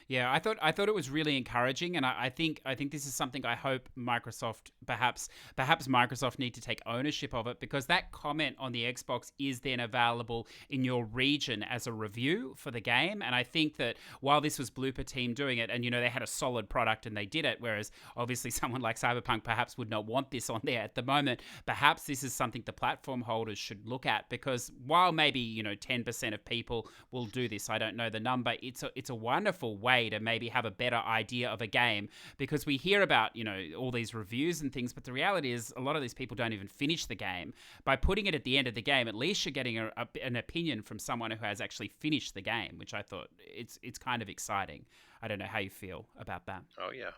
Yeah, I thought it was really encouraging, and I think this is something I hope Microsoft perhaps Microsoft need to take ownership of it, because that comment on the Xbox is then available in your region as a review for the game. And I think that while this was Blooper Team doing it, and they had a solid product and they did it, whereas obviously someone like Cyberpunk perhaps would not want this on there at the moment, perhaps this is something the platform holders should look at, because while maybe 10% of people will do this, I don't know the number, it's a wonderful way to maybe have a better idea of a game, because we hear about all these reviews and things, but the reality is a lot of these people don't even finish the game. By putting it at the end of the game, at least you're getting an opinion from someone who has actually finished the game, which I thought it's kind of exciting. I don't know how you feel about that. Oh, yeah.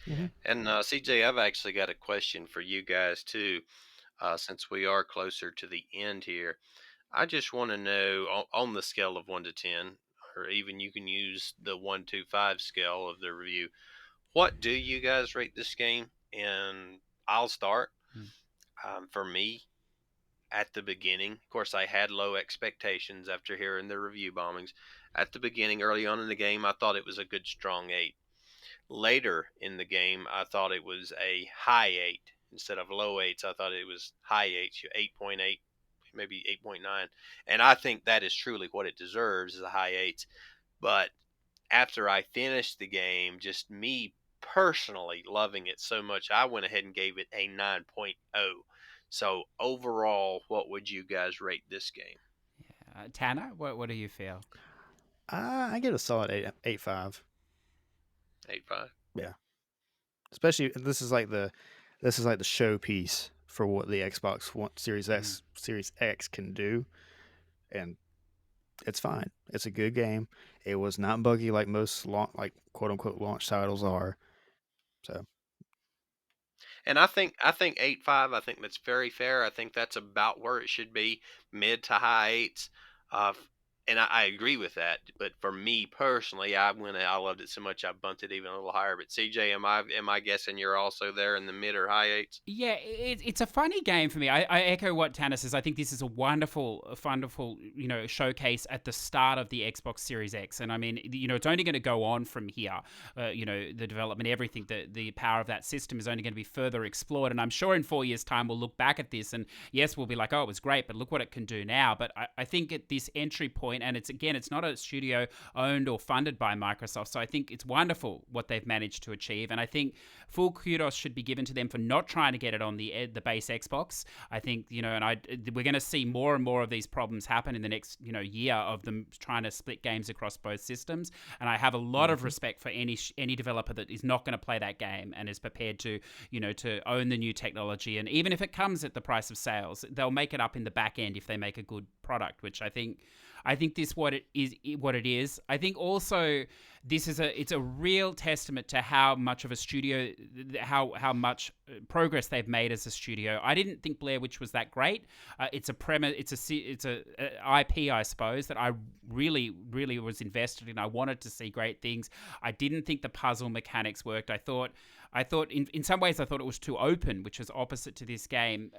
Hmm. And CJ, I've actually got a question for you guys, too, since we are closer to the end here. I just want to know on the scale of 1 to 10, or even you can use the 1 to 5 scale of the review. What do you guys rate this game? And I'll start. Mm. For me, at the beginning, of course, I had low expectations after hearing the review bombings. At the beginning, early on in the game, I thought it was a good, strong 8. Later in the game, I thought it was a high 8. Instead of low 8s, I thought it was high 8s, 8.8, maybe 8.9. And I think that is truly what it deserves, is a high 8. But after I finished the game, just me personally loving it so much, I went ahead and gave it a 9.0. So overall, what would you guys rate this game? Tanner, what do you feel? I give it a solid 8.5. 8.5. Yeah, especially this is like the showpiece for what the Xbox One Series X can do, and it's fine. It's a good game. It was not buggy like most like quote unquote launch titles are. So And I think 8.5. I think that's very fair. I think that's about where it should be, mid to high eights. Uh, and I agree with that. But for me personally, I loved it so much I bumped it even a little higher. But CJ, am I guessing you're also there in the mid or high eights? Yeah, it's a funny game for me. I echo what Tanner says. I think this is a wonderful, showcase at the start of the Xbox Series X. And I mean, it's only going to go on from here. The development, everything, the power of that system is only going to be further explored. And I'm sure in 4 years' time, we'll look back at this and yes, we'll be like, oh, it was great, but look what it can do now. But I think at this entry point, and it's not a studio owned or funded by Microsoft. So I think it's wonderful what they've managed to achieve. And I think full kudos should be given to them for not trying to get it on the base Xbox. I think, we're going to see more and more of these problems happen in the next, year of them trying to split games across both systems. And I have a lot of respect for any developer that is not going to play that game and is prepared to, to own the new technology. And even if it comes at the price of sales, they'll make it up in the back end if they make a good product, which I think this what it is. I think also it's a real testament to how much of a studio, how much progress they've made as a studio. I didn't think Blair Witch was that great. It's a premise, it's a IP, I suppose, that I really was invested in. I wanted to see great things. I didn't think the puzzle mechanics worked. I thought in some ways I thought it was too open, which is opposite to this game,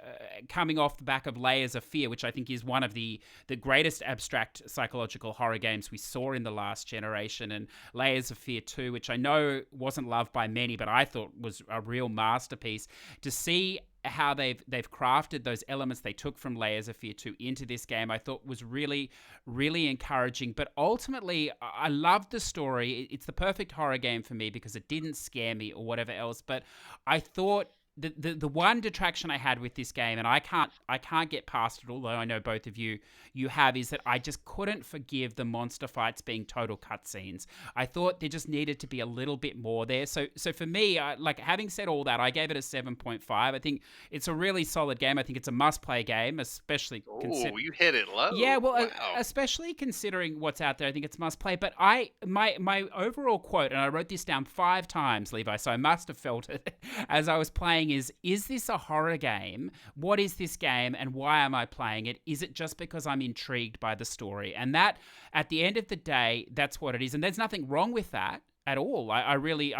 coming off the back of Layers of Fear, which I think is one of the greatest abstract psychological horror games we saw in the last generation, and Layers of Fear 2, which I know wasn't loved by many, but I thought was a real masterpiece. To see how they've crafted those elements they took from Layers of Fear 2 into this game, I thought was really, really encouraging. But ultimately, I loved the story. It's the perfect horror game for me because it didn't scare me or whatever else. But I thought the one detraction I had with this game, and I can't get past it, although I know both of you have, is that I just couldn't forgive the monster fights being total cutscenes. I thought there just needed to be a little bit more there. So for me, like, having said all that, I gave it a 7.5. I think it's a really solid game. I think it's a must-play game, especially. Oh, you hit it low. Yeah, well, wow. Especially considering what's out there, I think it's must-play. But my overall quote, and I wrote this down 5 times, Levi, so I must have felt it as I was playing, is this a horror game? What is this game, and why am I playing it? Is it just because I'm intrigued by the story? And that, at the end of the day, that's what it is. And there's nothing wrong with that at all. I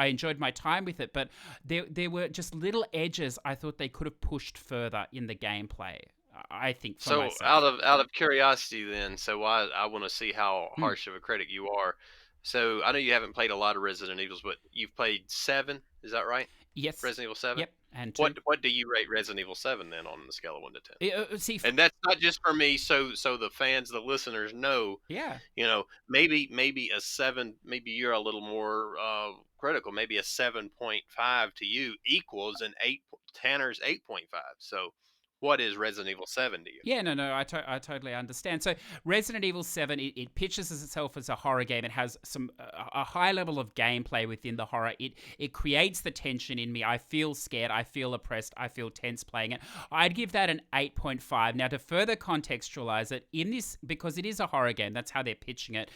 enjoyed my time with it, but there were just little edges I thought they could have pushed further in the gameplay. I think for myself. Out of curiosity, then, so I want to see how harsh of a critic you are. So I know you haven't played a lot of Resident Evils, but you've played 7. Is that right? Yes. Resident Evil 7. Yep. And 2. What do you rate Resident Evil 7 then on the scale of 1 to 10? See, and that's not just for me, so the fans, the listeners know. Yeah. Maybe a 7. Maybe you're a little more critical. Maybe a 7.5 to you equals an 8. Tanner's 8.5. So, what is Resident Evil 7 to you? Yeah, no, I totally understand. So Resident Evil 7, it pitches itself as a horror game. It has a high level of gameplay within the horror. It creates the tension in me. I feel scared. I feel oppressed. I feel tense playing it. I'd give that an 8.5. Now, to further contextualize it, in this, because it is a horror game, that's how they're pitching it,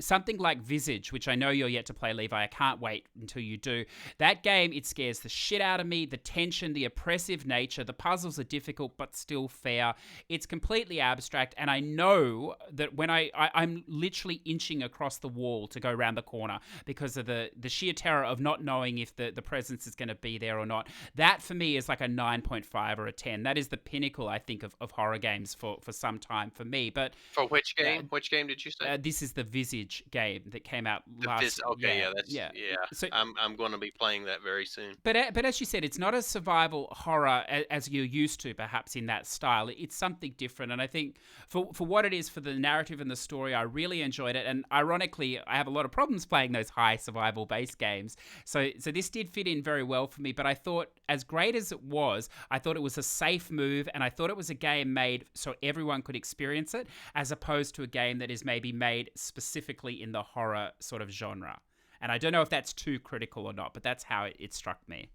something like Visage, which I know you're yet to play, Levi. I can't wait until you do. That game, it scares the shit out of me. The tension, the oppressive nature, the puzzles are difficult but still fair. It's completely abstract, and I know that when I'm literally inching across the wall to go around the corner because of the sheer terror of not knowing if the presence is going to be there or not. That for me is like a 9.5 or a 10. That is the pinnacle, I think, of horror games for some time for me. But for which game? Which game did you say? This is the Visage game that came out last. Okay, yeah. So I'm going to be playing that very soon. But as you said, it's not a survival horror as you're used to, perhaps. perhaps in that style. It's something different, and I think for what it is, for the narrative and the story, I really enjoyed it. And ironically, I have a lot of problems playing those high survival based games, so this did fit in very well for me. But I thought, as great as it was, I thought it was a safe move, and I thought it was a game made so everyone could experience it, as opposed to a game that is maybe made specifically in the horror sort of genre. And I don't know if that's too critical or not, but that's how it struck me.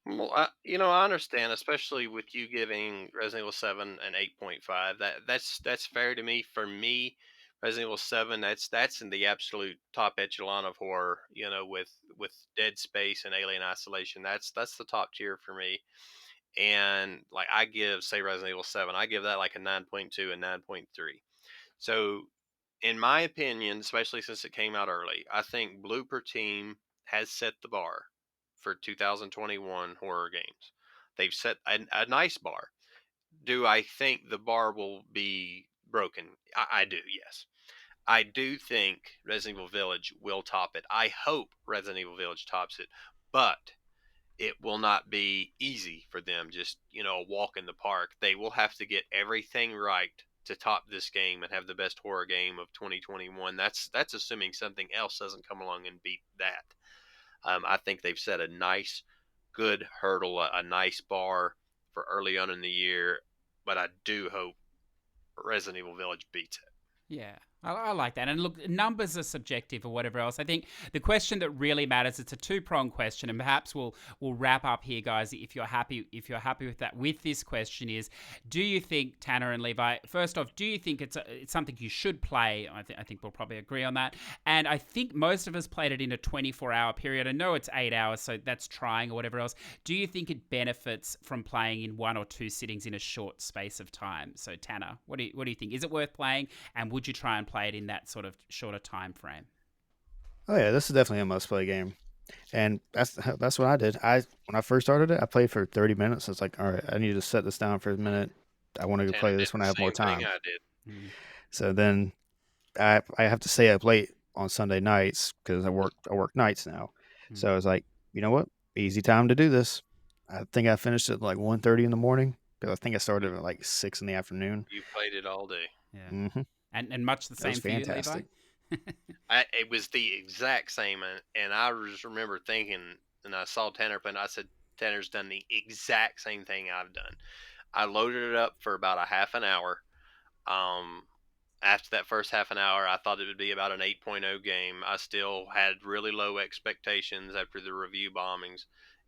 Well, I understand, especially with you giving Resident Evil 7 an 8.5. That's fair to me. For me, Resident Evil 7, that's in the absolute top echelon of horror. With Dead Space and Alien Isolation, that's the top tier for me. And like I give, say, Resident Evil 7, I give that like a 9.2 and 9.3. So, in my opinion, especially since it came out early, I think Blooper Team has set the bar for 2021 horror games. They've set a nice bar. Do I think the bar will be broken? I do, yes. I do think Resident Evil Village will top it. I hope Resident Evil Village tops it, but it will not be easy for them, just a walk in the park. They will have to get everything right to top this game and have the best horror game of 2021. That's assuming something else doesn't come along and beat that. I think they've set a nice, good hurdle, a nice bar for early on in the year, but I do hope Resident Evil Village beats it. Yeah, I like that. And look, numbers are subjective or whatever else. I think the question that really matters, it's a two-pronged question, and perhaps we'll wrap up here, guys, if you're happy with that. With this question is, do you think, Tanner and Levi, first off, do you think it's something you should play? I think we'll probably agree on that. And I think most of us played it in a 24-hour period. I know it's 8 hours, so that's trying or whatever else. Do you think it benefits from playing in 1 or 2 sittings in a short space of time? So Tanner, what do you think? Is it worth playing, and would you try and play it in that sort of shorter time frame? Oh yeah, this is definitely a must play game, and that's what I did. When I first started it, I played for 30 minutes. It's like, all right, I need to set this down for a minute. I want to go Tanner play did this when the I have more same thing time. I did. Mm. So then I have to stay up late on Sunday nights because I work nights now. Mm. So I was like, you know what, easy time to do this. I think I finished at like 1:30 in the morning because I think I started at like 6 in the afternoon. You played it all day. Yeah. hmm And much the That was same for you, Levi? fantastic. It was the exact same, and I just remember thinking, and I saw Tanner playing. I said, Tanner's done the exact same thing I've done. I loaded it up for about a half an hour. Um, After that first half an hour, I thought it would be about an 8.0 game. I still had really low expectations after the review bombings,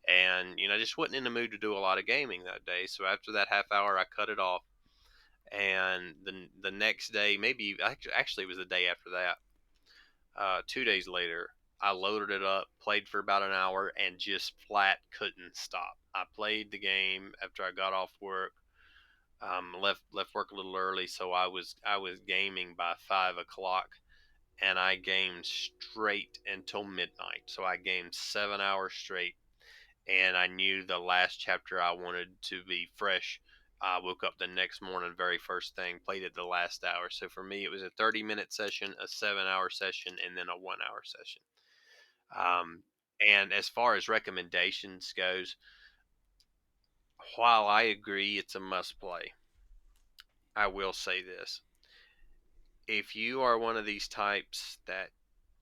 and just wasn't in the mood to do a lot of gaming that day. So after that half hour, I cut it off, and the next day, maybe actually it was the day after that, 2 days later, I loaded it up, played for about an hour, and just flat couldn't stop. I played the game after I got off work. Left work a little early, so I was gaming by 5 o'clock, and I gamed straight until midnight. So I gamed 7 hours straight, and I knew the last chapter I wanted to be fresh. I woke up the next morning, very first thing, played it the last hour. So for me, it was a 30-minute session, a 7 hour session, and then a 1 hour session. Um, and as far as recommendations goes, while I agree it's a must play, I will say this: if you are one of these types that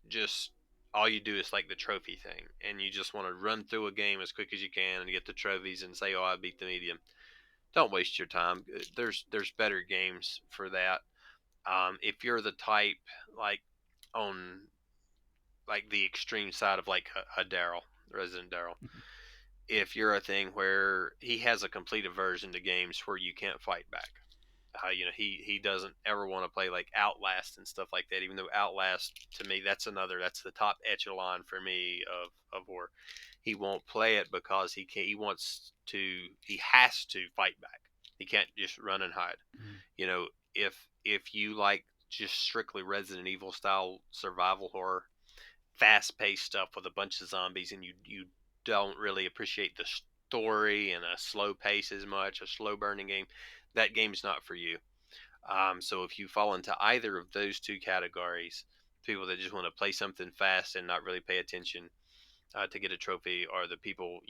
just all you do is like the trophy thing, and you just want to run through a game as quick as you can and get the trophies and say, "Oh, I beat the medium," don't waste your time. There's better games for that. If you're the type like on like the extreme side of like a Daryl, Resident Daryl, if you're a thing where he has a complete aversion to games where you can't fight back. He doesn't ever want to play like Outlast and stuff like that. Even though Outlast, to me, that's the top echelon for me of horror. He won't play it because he can't. He has to fight back. He can't just run and hide. Mm. You know, if you like just strictly Resident Evil style survival horror, fast paced stuff with a bunch of zombies, and you don't really appreciate the story and a slow pace as much, a slow burning game, that game's not for you. So if you fall into either of those two categories, people that just want to play something fast and not really pay attention, to get a trophy, or the people,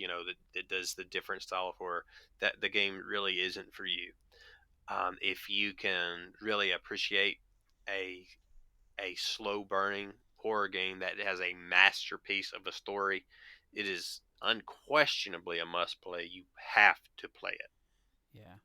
that does the different style of horror, that the game really isn't for you. If you can really appreciate a slow burning horror game that has a masterpiece of a story, it is unquestionably a must play. You have to play it. Yeah.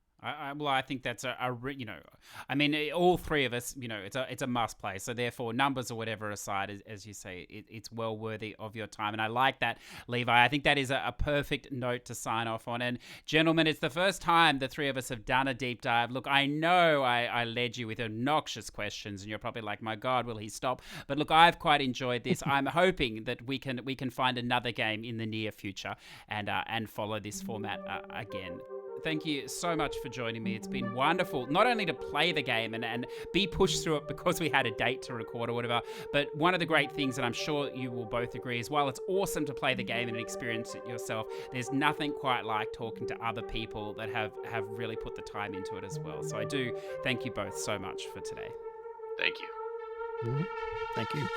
Well, I think that's I mean, all three of us, it's a must play. So therefore, numbers or whatever aside, as you say, it's well worthy of your time. And I like that, Levi. I think that is a perfect note to sign off on. And gentlemen, it's the first time the three of us have done a deep dive. Look, I know I led you with obnoxious questions, and you're probably like, my God, will he stop? But look, I've quite enjoyed this. I'm hoping that we can find another game in the near future and follow this format again. Thank you so much for joining me. It's been wonderful, not only to play the game and be pushed through it because we had a date to record or whatever, but one of the great things, and I'm sure you will both agree as well, it's awesome to play the game and experience it yourself. There's nothing quite like talking to other people that have really put the time into it as well. So I do thank you both so much for today. Thank you. Mm-hmm. Thank you.